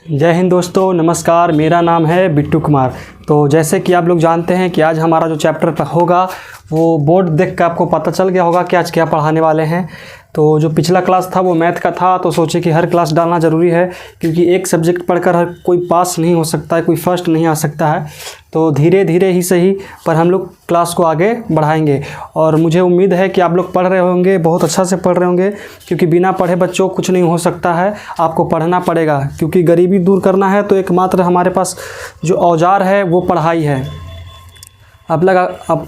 जय हिंद दोस्तों, नमस्कार। मेरा नाम है बिट्टू कुमार। तो जैसे कि आप लोग जानते हैं कि आज हमारा जो चैप्टर होगा वो बोर्ड देख कर आपको पता चल गया होगा कि आज क्या पढ़ाने वाले हैं। तो जो पिछला क्लास था वो मैथ का था, तो सोचे कि हर क्लास डालना ज़रूरी है, क्योंकि एक सब्जेक्ट पढ़कर हर कोई पास नहीं हो सकता है, कोई फर्स्ट नहीं आ सकता है। तो धीरे धीरे ही सही पर हम लोग क्लास को आगे बढ़ाएंगे। और मुझे उम्मीद है कि आप लोग पढ़ रहे होंगे, बहुत अच्छा से पढ़ रहे होंगे, क्योंकि बिना पढ़े बच्चों कुछ नहीं हो सकता है। आपको पढ़ना पड़ेगा, क्योंकि गरीबी दूर करना है तो एकमात्र हमारे पास जो औजार है वो पढ़ाई है। अब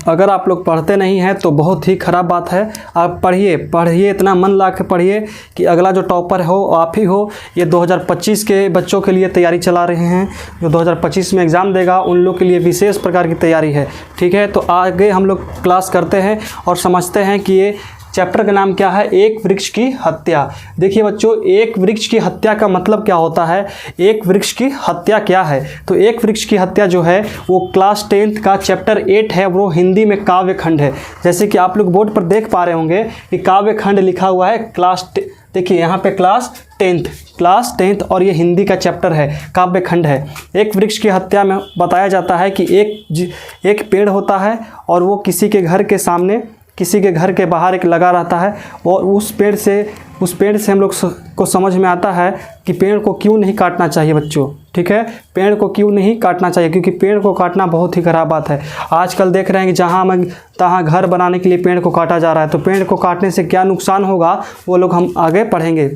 अगर आप लोग पढ़ते नहीं हैं तो बहुत ही ख़राब बात है। आप पढ़िए, इतना मन ला के पढ़िए कि अगला जो टॉपर हो आप ही हो। ये 2025 के बच्चों के लिए तैयारी चला रहे हैं, जो 2025 में एग्ज़ाम देगा उन लोग के लिए विशेष प्रकार की तैयारी है। ठीक है, तो आगे हम लोग क्लास करते हैं और समझते हैं कि ये चैप्टर का नाम क्या है, एक वृक्ष की हत्या। देखिए बच्चों, एक वृक्ष की हत्या का मतलब क्या होता है, एक वृक्ष की हत्या क्या है। तो एक वृक्ष की हत्या जो है वो क्लास 10th का चैप्टर 8 है, वो हिंदी में काव्य खंड है। जैसे कि आप लोग बोर्ड पर देख पा रहे होंगे कि काव्य खंड लिखा हुआ है देखिए यहाँ पे क्लास 10th और ये हिंदी का चैप्टर है, काव्य खंड है। एक वृक्ष की हत्या में बताया जाता है कि एक पेड़ होता है और वो किसी के घर के सामने, किसी के घर के बाहर एक लगा रहता है, और उस पेड़ से हम लोग को समझ में आता है कि पेड़ को क्यों नहीं काटना चाहिए बच्चों। ठीक है, पेड़ को क्यों नहीं काटना चाहिए, क्योंकि पेड़ को काटना बहुत ही ख़राब बात है। आजकल देख रहे हैं कि जहाँ तहाँ घर बनाने के लिए पेड़ को काटा जा रहा है। तो पेड़ को काटने से क्या नुकसान होगा वो लोग हम आगे पढ़ेंगे।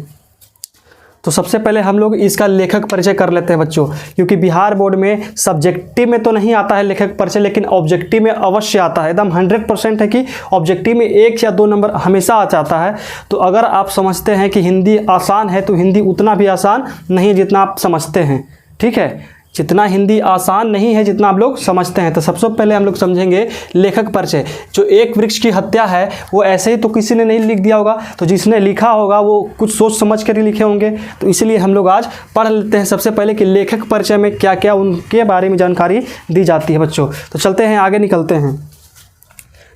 तो सबसे पहले हम लोग इसका लेखक परिचय कर लेते हैं बच्चों, क्योंकि बिहार बोर्ड में सब्जेक्टिव में तो नहीं आता है लेखक परिचय, लेकिन ऑब्जेक्टिव में अवश्य आता है। एकदम 100% है कि ऑब्जेक्टिव में 1 या 2 नंबर हमेशा आ जाता है। तो अगर आप समझते हैं कि हिंदी आसान है तो हिंदी उतना भी आसान नहीं है जितना आप समझते हैं। ठीक है, जितना हिंदी आसान नहीं है जितना आप लोग समझते हैं। तो सबसे पहले हम लोग समझेंगे लेखक परिचय। जो एक वृक्ष की हत्या है वो ऐसे ही तो किसी ने नहीं लिख दिया होगा, तो जिसने लिखा होगा वो कुछ सोच समझ कर ही लिखे होंगे। तो इसलिए हम लोग आज पढ़ लेते हैं सबसे पहले कि लेखक परिचय में क्या क्या उनके बारे में जानकारी दी जाती है बच्चों। तो चलते हैं, आगे निकलते हैं।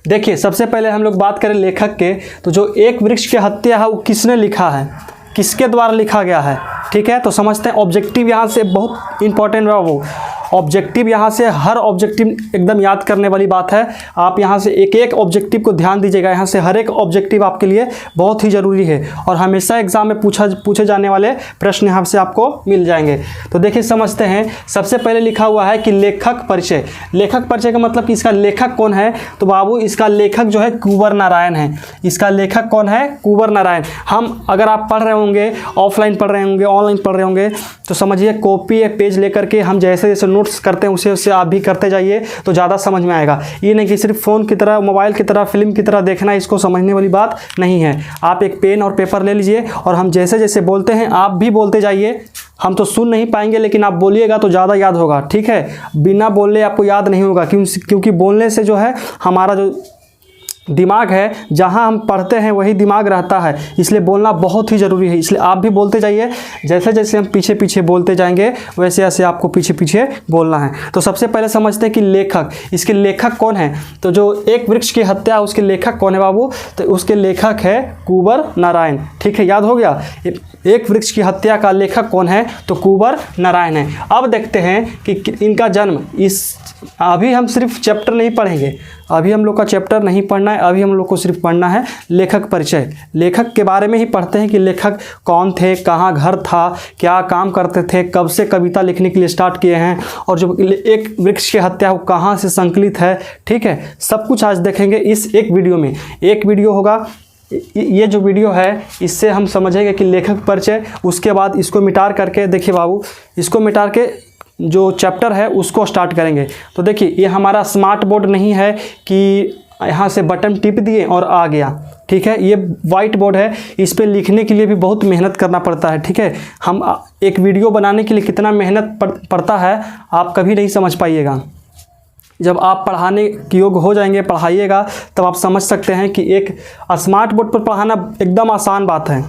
देखिए, सबसे पहले हम लोग बात करें लेखक के, तो जो एक वृक्ष की हत्या है वो किसने लिखा है, किसके द्वारा लिखा गया है। ठीक है, तो समझते हैं। ऑब्जेक्टिव यहाँ से बहुत इंपॉर्टेंट है, वो ऑब्जेक्टिव यहाँ से हर ऑब्जेक्टिव एकदम याद करने वाली बात है। आप यहाँ से एक एक ऑब्जेक्टिव को ध्यान दीजिएगा, यहाँ से हर एक ऑब्जेक्टिव आपके लिए बहुत ही ज़रूरी है और हमेशा एग्जाम में पूछे जाने वाले प्रश्न यहाँ से आपको मिल जाएंगे। तो देखिए समझते हैं। सबसे पहले लिखा हुआ है कि लेखक परिचय। लेखक परिचय का मतलब कि इसका लेखक कौन है, तो बाबू इसका लेखक जो है कुंवर नारायण है। इसका लेखक कौन है, कुंवर नारायण। हम अगर आप पढ़ रहे होंगे, ऑफलाइन पढ़ रहे होंगे, ऑनलाइन पढ़ रहे होंगे, तो समझिए कॉपी या पेज लेकर के हम जैसे जैसे नोट्स करते हैं उसे आप भी करते जाइए तो ज़्यादा समझ में आएगा। ये नहीं कि सिर्फ फ़ोन की तरह, मोबाइल की तरह, फिल्म की तरह देखना, इसको समझने वाली बात नहीं है। आप एक पेन और पेपर ले लीजिए और हम जैसे जैसे बोलते हैं आप भी बोलते जाइए। हम तो सुन नहीं पाएंगे, लेकिन आप बोलिएगा तो ज़्यादा याद होगा। ठीक है, बिना बोलने आपको याद नहीं होगा, क्योंकि बोलने से जो है हमारा जो दिमाग है, जहाँ हम पढ़ते हैं वही दिमाग रहता है, इसलिए बोलना बहुत ही ज़रूरी है। इसलिए आप भी बोलते जाइए, जैसे जैसे हम पीछे पीछे बोलते जाएंगे वैसे वैसे आपको पीछे पीछे बोलना है। तो सबसे पहले समझते हैं कि लेखक, इसके लेखक कौन है। तो जो एक वृक्ष की हत्या है उसके लेखक कौन है बाबू, तो उसके लेखक है कुंवर नारायण। ठीक है, याद हो गया। एक वृक्ष की हत्या का लेखक कौन है, तो कुंवर नारायण है। अब देखते हैं कि इनका जन्म, अभी हम सिर्फ चैप्टर नहीं पढ़ेंगे, अभी हम लोग का चैप्टर नहीं पढ़ना है, अभी हम लोग को सिर्फ पढ़ना है लेखक परिचय। लेखक के बारे में ही पढ़ते हैं कि लेखक कौन थे, कहाँ घर था, क्या काम करते थे, कब से कविता लिखने के लिए स्टार्ट किए हैं, और जो एक वृक्ष की हत्या वो कहाँ से संकलित है। ठीक है, सब कुछ आज देखेंगे इस एक वीडियो में। एक वीडियो होगा, ये जो वीडियो है इससे हम समझेंगे कि लेखक परिचय। उसके बाद इसको मिटार करके, देखिए बाबू, इसको मिटार के जो चैप्टर है उसको स्टार्ट करेंगे। तो देखिए, ये हमारा स्मार्ट बोर्ड नहीं है कि यहाँ से बटन टिप दिए और आ गया। ठीक है, ये वाइट बोर्ड है, इस पे लिखने के लिए भी बहुत मेहनत करना पड़ता है। ठीक है, हम एक वीडियो बनाने के लिए कितना मेहनत पड़ता है आप कभी नहीं समझ पाइएगा। जब आप पढ़ाने के योग्य हो जाएंगे, पढ़ाइएगा, तब आप समझ सकते हैं कि एक स्मार्ट बोर्ड पर पढ़ाना एकदम आसान बात है।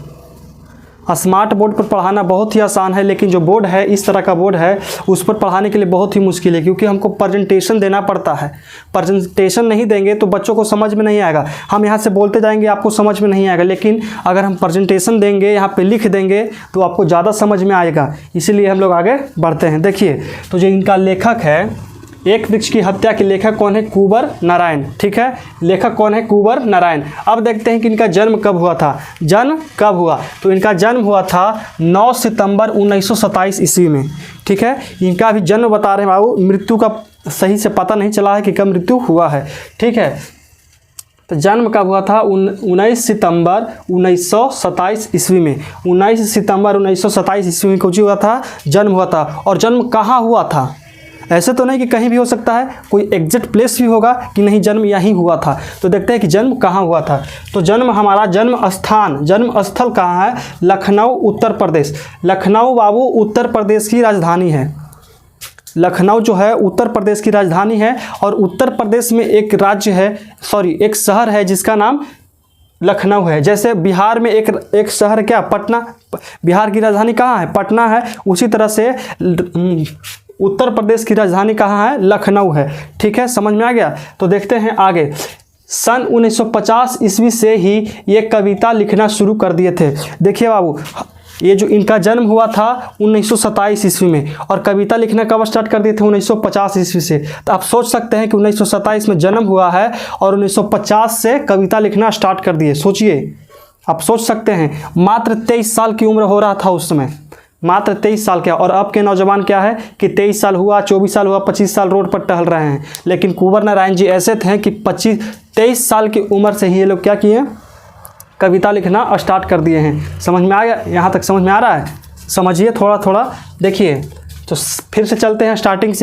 स्मार्ट बोर्ड पर पढ़ाना बहुत ही आसान है, लेकिन जो बोर्ड है इस तरह का बोर्ड है उस पर पढ़ाने के लिए बहुत ही मुश्किल है, क्योंकि हमको प्रेजेंटेशन देना पड़ता है। प्रेजेंटेशन नहीं देंगे तो बच्चों को समझ में नहीं आएगा। हम यहाँ से बोलते जाएंगे आपको समझ में नहीं आएगा, लेकिन अगर हम प्रेजेंटेशन देंगे, यहाँ पे लिख देंगे तो आपको ज़्यादा समझ में आएगा। इसीलिए हम लोग आगे बढ़ते हैं। देखिए, तो जो इनका लेखक है, एक वृक्ष की हत्या के लेखक कौन है? कुंवर नारायण। ठीक है, लेखक कौन है? कुंवर नारायण। अब देखते हैं कि इनका जन्म कब हुआ था। जन्म कब हुआ? तो इनका जन्म हुआ था 9 सितंबर 1927 ईस्वी में। ठीक है, इनका अभी जन्म बता रहे हैं बाबू, मृत्यु का सही से पता नहीं चला है कि कब मृत्यु हुआ है। ठीक है, तो जन्म कब हुआ था? 19 सितंबर 1927 ईस्वी में। 19 सितंबर 1927 ईस्वी में कुछ हुआ था, जन्म हुआ था। और जन्म कहाँ हुआ था? ऐसे तो नहीं कि कहीं भी हो सकता है, कोई एग्जैक्ट प्लेस भी होगा कि नहीं जन्म यहीं हुआ था। तो देखते हैं कि जन्म कहाँ हुआ था। तो जन्म, हमारा जन्म स्थान, जन्म स्थल कहाँ है? लखनऊ, उत्तर प्रदेश। लखनऊ बाबू उत्तर प्रदेश की राजधानी है। लखनऊ जो है उत्तर प्रदेश की राजधानी है। और उत्तर प्रदेश में एक राज्य है, एक शहर है जिसका नाम लखनऊ है। जैसे बिहार में एक शहर क्या? पटना। बिहार की राजधानी कहाँ है? पटना है। उसी तरह से उत्तर प्रदेश की राजधानी कहाँ है? लखनऊ है। ठीक है, समझ में आ गया। तो देखते हैं आगे। सन 1950 ईस्वी से ही ये कविता लिखना शुरू कर दिए थे। देखिए बाबू, ये जो इनका जन्म हुआ था 1927 ईस्वी में, और कविता लिखना कब स्टार्ट कर दिए थे? 1950 ईस्वी से। तो आप सोच सकते हैं कि 1927 में जन्म हुआ है और 1950 से कविता लिखना स्टार्ट कर दिए। सोचिए, आप सोच सकते हैं, मात्र 23 साल की उम्र हो रहा था उस समय, मात्र 23 साल का। और अब के नौजवान क्या है कि 23 साल हुआ, 24 साल हुआ, 25 साल रोड पर टहल रहे हैं। लेकिन कुंवर नारायण जी ऐसे थे कि 23 साल की उम्र से ही ये लोग क्या किए? कविता लिखना स्टार्ट कर दिए हैं। समझ में आ गया? यहाँ तक समझ में आ रहा है? समझिए थोड़ा थोड़ा। देखिए, तो फिर से चलते हैं स्टार्टिंग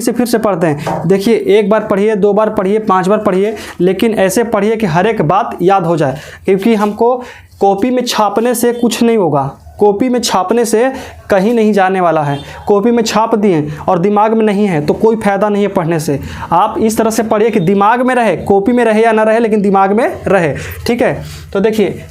से फिर से पढ़ते हैं। देखिए, एक बार पढ़िए, 2 बार पढ़िए, 5 बार पढ़िए, लेकिन ऐसे पढ़िए कि हर एक बात याद हो जाए, क्योंकि हमको कॉपी में छापने से कुछ नहीं होगा। कॉपी में छापने से कहीं नहीं जाने वाला है। कॉपी में छाप दिए और दिमाग में नहीं है तो कोई फ़ायदा नहीं है पढ़ने से। आप इस तरह से पढ़िए कि दिमाग में रहे, कॉपी में रहे या ना रहे, लेकिन दिमाग में रहे। ठीक है, तो देखिए,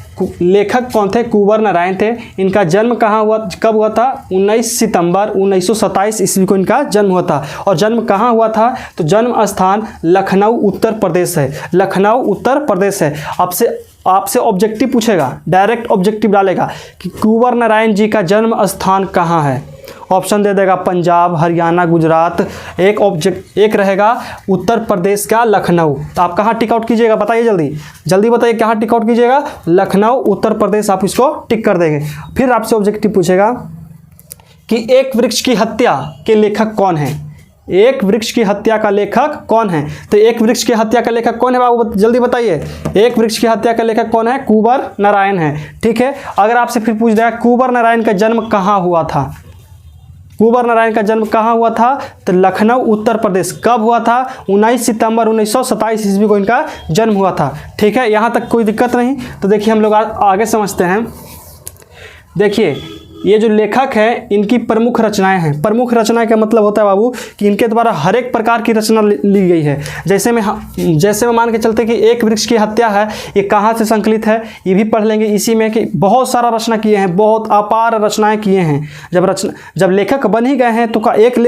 लेखक कौन थे? कुंवर नारायण थे। इनका जन्म कहाँ हुआ, कब हुआ था? 19 सितंबर 1927 ईस्वी को इनका जन्म हुआ था। और जन्म कहाँ हुआ था? तो जन्म स्थान लखनऊ, उत्तर प्रदेश है। लखनऊ, उत्तर प्रदेश है। आपसे ऑब्जेक्टिव पूछेगा, डायरेक्ट ऑब्जेक्टिव डालेगा कि कुंवर नारायण जी का जन्म स्थान कहाँ है। ऑप्शन दे देगा पंजाब, हरियाणा, गुजरात। एक रहेगा उत्तर प्रदेश का लखनऊ। तो आप कहाँ टिक आउट कीजिएगा? बताइए जल्दी बताइए, कहाँ टिक आउट कीजिएगा? लखनऊ, उत्तर प्रदेश। आप इसको टिक कर देंगे। फिर आपसे ऑब्जेक्टिव पूछेगा कि एक वृक्ष की हत्या के लेखक कौन है? एक वृक्ष की हत्या का लेखक कौन है? तो एक वृक्ष की हत्या का लेखक कौन है बाबू? जल्दी बताइए। एक वृक्ष की हत्या का लेखक कौन है? कुंवर नारायण है। ठीक है, अगर आपसे फिर पूछ देगा कुंवर नारायण का जन्म कहाँ हुआ था? कुंवर नारायण का जन्म कहाँ हुआ था? तो लखनऊ, उत्तर प्रदेश। कब हुआ था? 19 सितंबर 1927 ईस्वी को इनका जन्म हुआ था। ठीक है, यहाँ तक कोई दिक्कत नहीं। तो देखिए, हम लोग आगे समझते हैं। देखिए, ये जो लेखक हैं इनकी प्रमुख रचनाएं हैं। प्रमुख रचनाएं का मतलब होता है बाबू कि इनके द्वारा हर एक प्रकार की रचना ली गई है। जैसे में मान के चलते कि एक वृक्ष की हत्या है, ये कहाँ से संकलित है ये भी पढ़ लेंगे इसी में, कि बहुत सारा रचना किए हैं, बहुत अपार रचनाएं किए हैं। जब लेखक बन ही गए हैं तो एक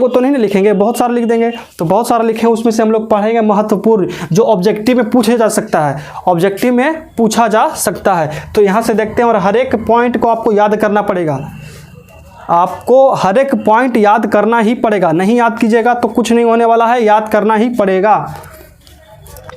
तो नहीं लिखेंगे, बहुत सारा लिख देंगे। तो बहुत सारा लिखे, उसमें से हम लोग पढ़ेंगे महत्वपूर्ण, जो ऑब्जेक्टिव में पूछा जा सकता है, ऑब्जेक्टिव में पूछा जा सकता है। तो यहाँ से देखते हैं, और हर एक पॉइंट को आपको याद करना पड़ेगा। आपको हर एक पॉइंट याद करना ही पड़ेगा, नहीं याद कीजिएगा तो कुछ नहीं होने वाला है, याद करना ही पड़ेगा।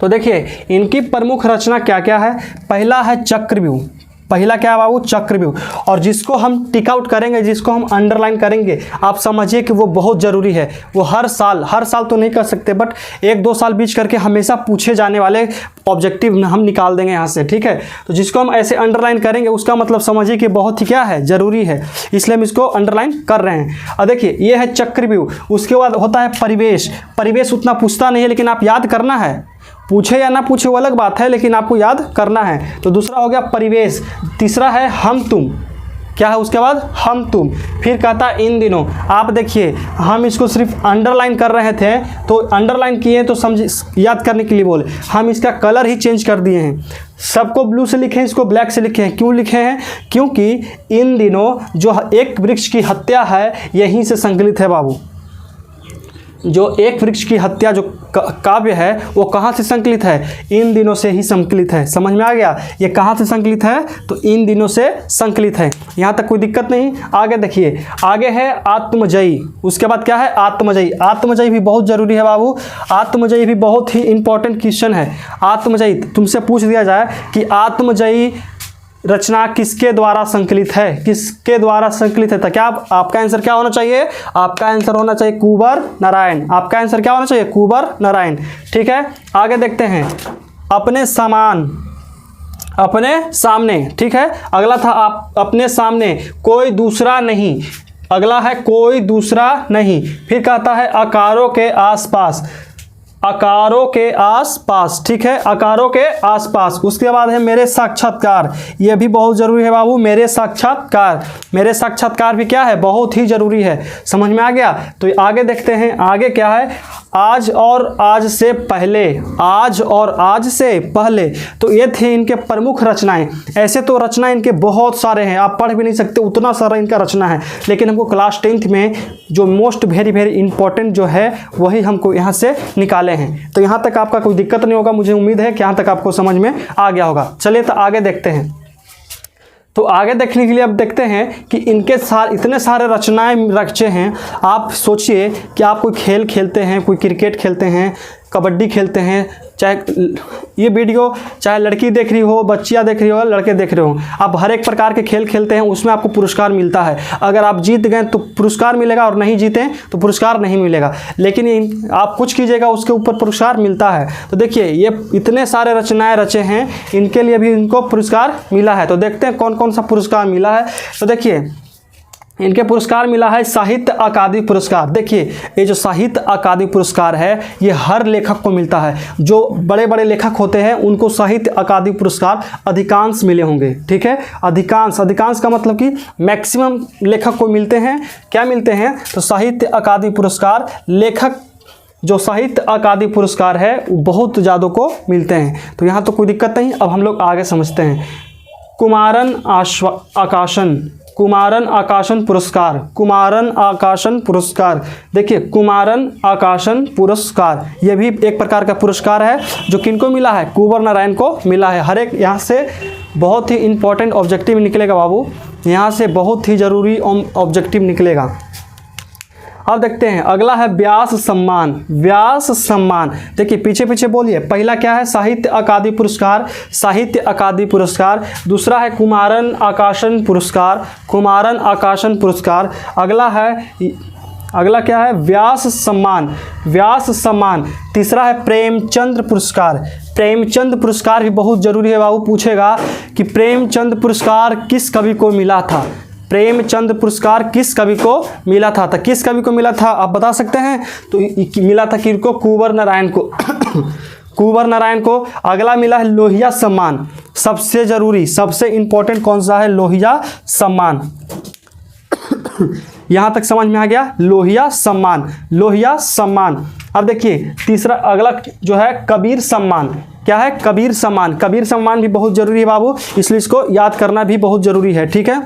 तो देखिए, इनकी प्रमुख रचना क्या क्या है। पहला है चक्रव्यूह। पहला क्या है बाबू? चक्रव्यूह। और जिसको हम टिक आउट करेंगे, जिसको हम अंडरलाइन करेंगे, आप समझिए कि वो बहुत ज़रूरी है। वो हर साल तो नहीं कर सकते, बट 1-2 साल बीच करके हमेशा पूछे जाने वाले ऑब्जेक्टिव हम निकाल देंगे यहाँ से। ठीक है, तो जिसको हम ऐसे अंडरलाइन करेंगे उसका मतलब समझिए कि बहुत ही क्या है, ज़रूरी है, इसलिए हम इसको अंडरलाइन कर रहे हैं। और देखिए, ये है चक्रव्यूह। उसके बाद होता है परिवेश। परिवेश उतना पूछता नहीं है, लेकिन आप याद करना है। पूछे या ना पूछे वो अलग बात है, लेकिन आपको याद करना है। तो दूसरा हो गया परिवेश। तीसरा है हम तुम। क्या है उसके बाद हम तुम, फिर कहता है इन दिनों। आप देखिए हम इसको सिर्फ अंडरलाइन कर रहे थे, तो अंडरलाइन किए तो समझ याद करने के लिए बोले, हम इसका कलर ही चेंज कर दिए हैं। सबको ब्लू से लिखे हैं, इसको ब्लैक से लिखे हैं। क्यों लिखे हैं? क्योंकि इन दिनों जो एक वृक्ष की हत्या है यहीं से संकलित है बाबू। जो एक वृक्ष की हत्या जो काव्य है वो कहाँ से संकलित है? इन दिनों से ही संकलित है। समझ में आ गया? ये कहाँ से संकलित है? तो इन दिनों से संकलित है। यहाँ तक कोई दिक्कत नहीं। आगे देखिए, आगे है आत्मजयी, उसके बाद क्या है? आत्मजयी। आत्मजयी भी बहुत जरूरी है बाबू। आत्मजयी भी बहुत ही इंपॉर्टेंट क्वेश्चन है। आत्मजयी तुमसे पूछ दिया जाए कि आत्मजयी रचना किसके द्वारा संकलित है? किसके द्वारा संकलित है? तो क्या आपका आंसर क्या होना चाहिए? आपका आंसर होना चाहिए कुंवर नारायण। आपका आंसर क्या होना चाहिए? कुंवर नारायण। ठीक है, आगे देखते हैं। अपने समान, अपने सामने। ठीक है, अगला था आप अपने सामने, कोई दूसरा नहीं। अगला है कोई दूसरा नहीं। फिर कहता है आकारों के आसपास, आकारों के आसपास। ठीक है, आकारों के आसपास। उसके बाद है मेरे साक्षात्कार, ये भी बहुत जरूरी है बाबू। मेरे साक्षात्कार, मेरे साक्षात्कार भी क्या है? बहुत ही जरूरी है। समझ में आ गया? तो आगे देखते हैं, आगे क्या है? आज और आज से पहले, आज और आज से पहले। तो ये थे इनके प्रमुख रचनाएं। ऐसे तो रचना इनके बहुत सारे हैं, आप पढ़ भी नहीं सकते, उतना सारा इनका रचना है। लेकिन हमको क्लास 10th में जो मोस्ट वेरी वेरी इंपॉर्टेंट जो है वही हमको यहाँ से निकाले हैं। तो यहाँ तक आपका कोई दिक्कत नहीं होगा, मुझे उम्मीद है कि यहाँ तक आपको समझ में आ गया होगा। चलिए तो आगे देखते हैं। तो आगे देखने के लिए अब देखते हैं कि इनके इतने सारे रचनाएं रचे हैं। आप सोचिए कि आप कोई खेल खेलते हैं, कोई क्रिकेट खेलते हैं, कबड्डी खेलते हैं, चाहे ये वीडियो चाहे लड़की देख रही हो, बच्चियाँ देख रही हो, लड़के देख रहे हो, आप हर एक प्रकार के खेल खेलते हैं, उसमें आपको पुरस्कार मिलता है। अगर आप जीत गए तो पुरस्कार मिलेगा और नहीं जीते तो पुरस्कार नहीं मिलेगा। लेकिन आप कुछ कीजिएगा उसके ऊपर पुरस्कार मिलता है। तो देखिए ये इतने सारे रचनाएं रचे हैं, इनके लिए भी इनको पुरस्कार मिला है। तो देखते हैं कौन कौन सा पुरस्कार मिला है। तो देखिए इनके पुरस्कार मिला है साहित्य अकादमी पुरस्कार। देखिए ये जो साहित्य अकादमी पुरस्कार है ये हर लेखक को मिलता है। जो बड़े बड़े लेखक होते हैं उनको साहित्य अकादमी पुरस्कार अधिकांश मिले होंगे। ठीक है, अधिकांश, अधिकांश का मतलब कि मैक्सिमम लेखक को मिलते हैं। क्या मिलते हैं? तो साहित्य अकादमी पुरस्कार, लेखक जो साहित्य अकादमी पुरस्कार है वो बहुत ज़्यादा को मिलते हैं। तो यहाँ तो कोई दिक्कत नहीं। अब हम लोग आगे समझते हैं। कुमारन आकाशन, कुमारन आकाशन पुरस्कार, कुमारन आकाशन पुरस्कार। देखिए कुमारन आकाशन पुरस्कार ये भी एक प्रकार का पुरस्कार है जो किनको मिला है? कुंवर नारायण को मिला है। हर एक यहाँ से बहुत ही इंपॉर्टेंट ऑब्जेक्टिव निकलेगा बाबू, यहाँ से बहुत ही ज़रूरी ऑब्जेक्टिव निकलेगा। अब देखते हैं अगला है व्यास सम्मान। व्यास सम्मान देखिए पीछे पीछे बोलिए। पहला क्या है? साहित्य अकादमी पुरस्कार, साहित्य अकादमी पुरस्कार। दूसरा है कुमारन आकाशन पुरस्कार, कुमारन आकाशन पुरस्कार। अगला क्या है? व्यास सम्मान, व्यास सम्मान। तीसरा है प्रेमचंद्र पुरस्कार। प्रेमचंद पुरस्कार भी बहुत जरूरी है बाबू, पूछेगा कि प्रेमचंद पुरस्कार किस कवि को मिला था? प्रेमचंद पुरस्कार किस कवि को मिला था? तो किस कवि को मिला था आप बता सकते हैं? तो मिला था किनको? कुंवर नारायण को। कुंवर नारायण को। अगला मिला है लोहिया सम्मान, सबसे जरूरी सबसे इंपॉर्टेंट कौन सा है? लोहिया सम्मान। यहां तक समझ में आ गया? लोहिया सम्मान, लोहिया सम्मान। अब देखिए तीसरा अगला जो है कबीर सम्मान। क्या है? कबीर सम्मान। कबीर सम्मान भी बहुत जरूरी है बाबू, इसलिए इसको याद करना भी बहुत जरूरी है। ठीक है,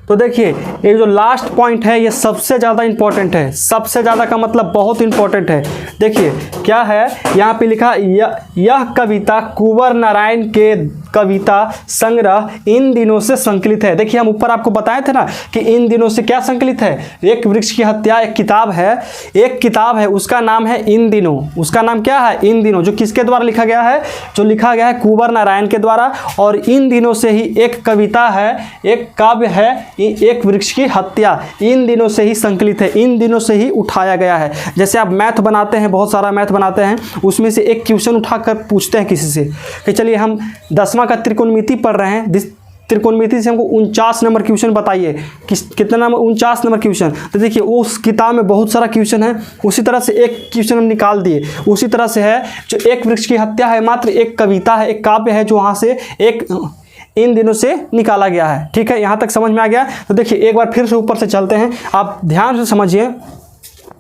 तो देखिए ये जो लास्ट पॉइंट है ये सबसे ज़्यादा इंपॉर्टेंट है। सबसे ज़्यादा का मतलब बहुत इंपॉर्टेंट है। देखिए क्या है यहाँ पे लिखा, यह कविता कुंवर नारायण के कविता संग्रह इन दिनों से संकलित है। देखिए हम ऊपर आपको बताए थे ना कि इन दिनों से क्या संकलित है? एक वृक्ष की हत्या एक किताब है, एक किताब है, उसका नाम है इन दिनों। उसका नाम क्या है? इन दिनों। जो किसके द्वारा लिखा गया है? जो लिखा गया है कुंवर नारायण के द्वारा। और इन दिनों से ही एक कविता है, एक काव्य है, एक वृक्ष की हत्या, इन दिनों से ही संकलित है, इन दिनों से ही उठाया गया है। जैसे आप मैथ बनाते हैं, बहुत सारा मैथ बनाते हैं, उसमें से एक क्वेश्चन उठाकर पूछते हैं किसी से कि चलिए हम 10वां का त्रिकोणमिति पढ़ रहे हैं, त्रिकोणमिति से हमको 49 नंबर क्वेश्चन बताइए, कितना नंबर? 49 number question. तो देखिए उस किताब में बहुत सारा क्वेश्चन है, उसी तरह से एक क्वेश्चन हम निकाल दिए। उसी तरह से है जो एक वृक्ष की हत्या है, मात्र एक कविता है, एक काव्य है, जो वहाँ से इन दिनों से निकाला गया है। ठीक है, यहाँ तक समझ में आ गया। तो देखिए एक बार फिर से ऊपर से चलते हैं, आप ध्यान से समझिए,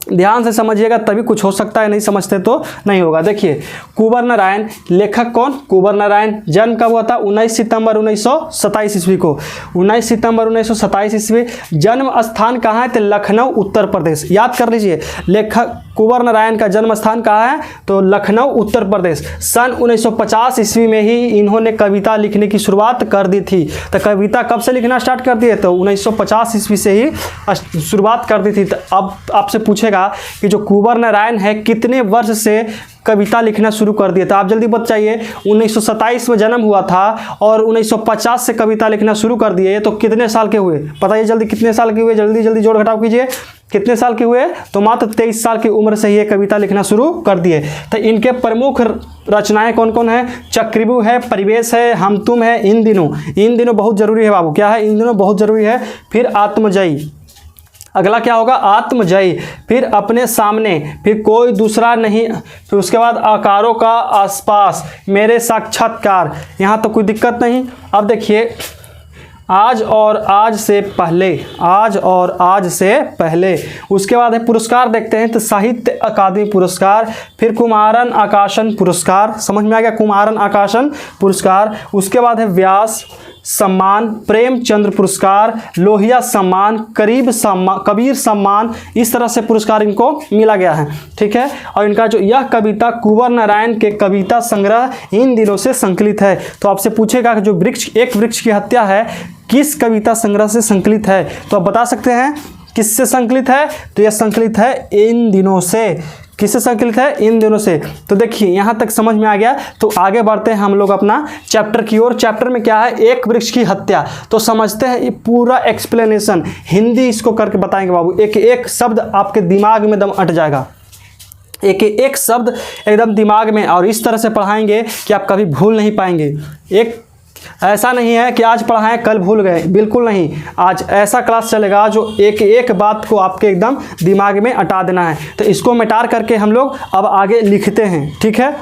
ध्यान से समझिएगा तभी कुछ हो सकता है, नहीं समझते तो नहीं होगा। देखिए कुंवर नारायण, लेखक कौन? कुंवर नारायण। जन्म कब हुआ था? 19 सितंबर 1927 ईस्वी को। 19 सितंबर 1927 ईस्वी। जन्म स्थान कहाँ है? तो लखनऊ उत्तर प्रदेश। याद कर लीजिए, लेखक कुंवर नारायण का जन्म स्थान कहाँ है? तो लखनऊ उत्तर प्रदेश। सन 1950 ईस्वी में ही इन्होंने कविता लिखने की शुरुआत कर दी थी। तो कविता कब से लिखना स्टार्ट कर दिए? तो 1950 ईस्वी से ही शुरुआत कर दी थी। तो अब आपसे पूछेगा कि जो कुंवर नारायण है कितने वर्ष से कविता लिखना शुरू कर दिया था? आप जल्दी बताइए। 1927 में जन्म हुआ था और 1950 से कविता लिखना शुरू कर दिए, तो कितने साल के हुए? बताइए जल्दी, कितने साल के हुए? जल्दी जल्दी जोड़ घटाव कीजिए, कितने साल के हुए? तो मात्र 23 साल की उम्र से ये कविता लिखना शुरू कर दिए। तो इनके प्रमुख रचनाएं कौन कौन है? चक्रव्यूह है, परिवेश है, हम तुम है, इन दिनों। इन दिनों बहुत जरूरी है बाबू, क्या है? इन दिनों बहुत जरूरी है। फिर आत्मजयी, अगला क्या होगा? आत्मजयी। फिर अपने सामने, फिर कोई दूसरा नहीं, फिर उसके बाद आकारों का आसपास, मेरे साक्षात्कार। यहाँ तो कोई दिक्कत नहीं। अब देखिए आज और आज से पहले, आज और आज से पहले। उसके बाद है पुरस्कार, देखते हैं तो साहित्य अकादमी पुरस्कार, फिर कुमारन आकाशन पुरस्कार, समझ में आ गया? कुमारन आकाशन पुरस्कार। उसके बाद है व्यास सम्मान, प्रेमचंद्र पुरस्कार, लोहिया सम्मान, कबीर सम्मान। इस तरह से पुरस्कार इनको मिला गया है। ठीक है, और इनका जो यह कविता कुंवर नारायण के कविता संग्रह इन दिनों से संकलित है। तो आपसे पूछेगा कि जो एक वृक्ष की हत्या है किस कविता संग्रह से संकलित है? तो आप बता सकते हैं किससे संकलित है? तो यह संकलित है इन दिनों से। किससे संकलित है? इन दिनों से। तो देखिए यहाँ तक समझ में आ गया। तो आगे बढ़ते हैं हम लोग अपना चैप्टर की ओर। चैप्टर में क्या है? एक वृक्ष की हत्या। तो समझते हैं ये पूरा एक्सप्लेनेशन, हिंदी इसको करके बताएंगे बाबू। एक एक शब्द आपके दिमाग में दम अट जाएगा, एक एक शब्द एकदम दिमाग में, और इस तरह से पढ़ाएंगे कि आप कभी भूल नहीं पाएंगे। एक ऐसा नहीं है कि आज पढ़ाएं कल भूल गए, बिल्कुल नहीं। आज ऐसा क्लास चलेगा जो एक एक बात को आपके एकदम दिमाग में अटा देना है। तो इसको मिटार करके हम लोग अब आगे लिखते हैं। ठीक है,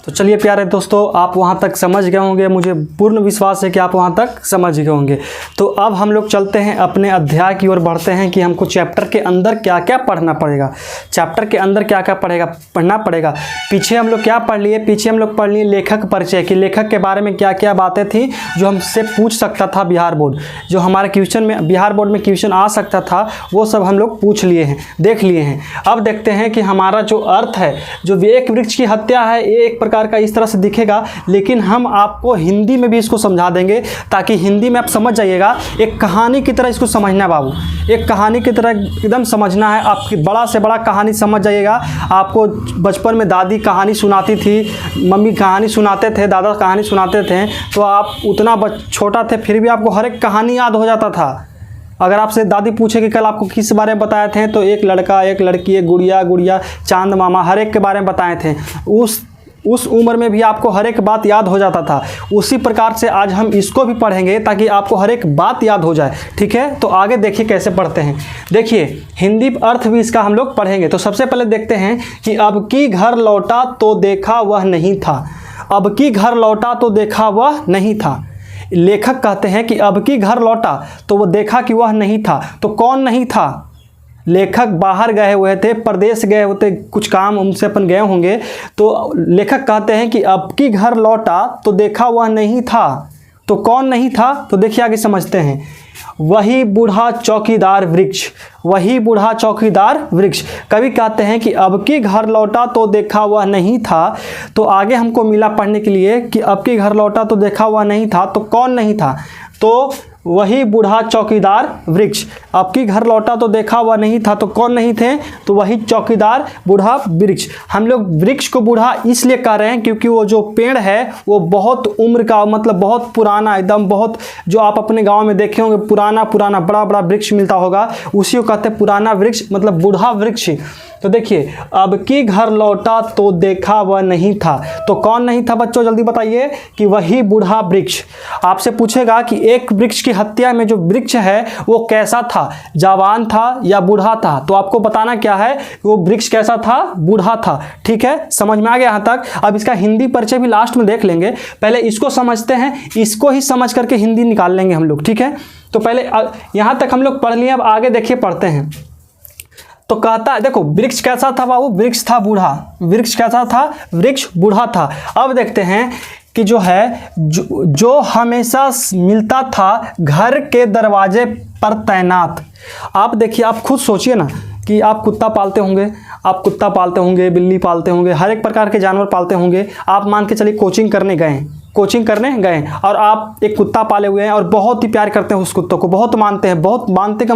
तो चलिए प्यारे दोस्तों, आप वहाँ तक समझ गए होंगे, मुझे पूर्ण विश्वास है कि आप वहाँ तक समझ गए होंगे। तो अब हम लोग चलते हैं अपने अध्याय की ओर बढ़ते हैं कि हमको चैप्टर के अंदर क्या क्या पढ़ना पड़ेगा। चैप्टर के अंदर क्या क्या पढ़ना पड़ेगा। पीछे हम लोग क्या पढ़ लिए? पीछे हम लोग पढ़ लिए लेखक परिचय, कि लेखक के बारे में क्या क्या बातें थी जो हमसे पूछ सकता था बिहार बोर्ड, जो हमारे क्वेश्चन में बिहार बोर्ड में क्वेश्चन आ सकता था, वो सब हम लोग पूछ लिए हैं, देख लिए हैं। अब देखते हैं कि हमारा जो अर्थ है, जो एक वृक्ष की हत्या है, ये एक प्रकार का इस तरह से दिखेगा, लेकिन हम आपको हिंदी में भी इसको समझा देंगे ताकि हिंदी में आप समझ जाइएगा। एक कहानी की तरह इसको समझना है बाबू, एक कहानी की तरह एकदम समझना है। आपकी बड़ा से बड़ा कहानी समझ जाइएगा। आपको बचपन में दादी कहानी सुनाती थी, मम्मी कहानी सुनाते थे, दादा कहानी सुनाते थे, तो आप उतना छोटा थे फिर भी आपको हर एक कहानी याद हो जाता था। अगर आपसे दादी पूछे कि कल आपको किस बारे में बताए थे, तो एक लड़का, एक लड़की, एक गुड़िया, चांद मामा, हर एक के बारे में बताए थे। उस उम्र में भी आपको हर एक बात याद हो जाता था। उसी प्रकार से आज हम इसको भी पढ़ेंगे ताकि आपको हर एक बात याद हो जाए। ठीक है, तो आगे देखिए कैसे पढ़ते हैं। देखिए हिंदी अर्थ भी इसका हम लोग पढ़ेंगे। तो सबसे पहले देखते हैं कि अब की घर लौटा तो देखा वह नहीं था। अब की घर लौटा तो देखा वह नहीं था। लेखक कहते हैं कि अब की घर लौटा तो वो देखा कि वह नहीं था। तो कौन नहीं था? लेखक बाहर गए हुए थे, प्रदेश गए होते, कुछ काम उनसे अपन गए होंगे। तो लेखक कहते हैं कि अब की घर लौटा तो देखा वह नहीं था। तो कौन नहीं था? तो देखिए आगे समझते हैं। वही बूढ़ा चौकीदार वृक्ष, वही बूढ़ा चौकीदार वृक्ष। कवि कहते हैं कि अब की घर लौटा तो देखा वह नहीं था। तो आगे हमको मिला पढ़ने के लिए कि अब की घर लौटा तो देखा वह नहीं था। तो कौन नहीं था? तो वही बूढ़ा चौकीदार वृक्ष। अब की घर लौटा तो देखा वह नहीं था। तो कौन नहीं थे? तो वही चौकीदार बूढ़ा वृक्ष। हम लोग वृक्ष को बूढ़ा इसलिए कह रहे हैं क्योंकि वो जो पेड़ है वो बहुत उम्र का, मतलब बहुत पुराना, एकदम बहुत, जो आप अपने गांव में देखे होंगे पुराना बड़ा बड़ा वृक्ष मिलता होगा, उसी को कहते हैं पुराना वृक्ष, मतलब बूढ़ा वृक्ष। तो देखिए अब की घर लौटा तो देखा वह नहीं था। तो कौन नहीं था बच्चों? जल्दी बताइए। कि वही बूढ़ा वृक्ष। आपसे पूछेगा कि एक वृक्ष की हत्या में जो वृक्ष है वो कैसा था, जवान था या बूढ़ा था। तो आपको बताना क्या है, वो वृक्ष कैसा था, बूढ़ा था। ठीक है, समझ में आ गया यहाँ तक। अब इसका हिंदी परिचय भी लास्ट में देख लेंगे, पहले इसको समझते हैं, इसको ही समझ करके हिंदी निकाल लेंगे हम लोग। ठीक है, तो पहले यहाँ तक हम लोग पढ़ लिए, अब आगे देखिए पढ़ते हैं। तो कहता है, देखो वृक्ष कैसा था बाबू, वृक्ष था बूढ़ा। वृक्ष कैसा था, वृक्ष बूढ़ा था। अब देखते हैं कि जो है जो हमेशा मिलता था घर के दरवाजे पर तैनात। आप देखिए, आप खुद सोचिए ना कि आप कुत्ता पालते होंगे, आप कुत्ता पालते होंगे, बिल्ली पालते होंगे, हर एक प्रकार के जानवर पालते होंगे। आप मान के चलिए कोचिंग करने गए और आप एक कुत्ता पाले हुए हैं और बहुत ही प्यार करते हैं उस कुत्ते को, बहुत मानते हैं। बहुत मानते का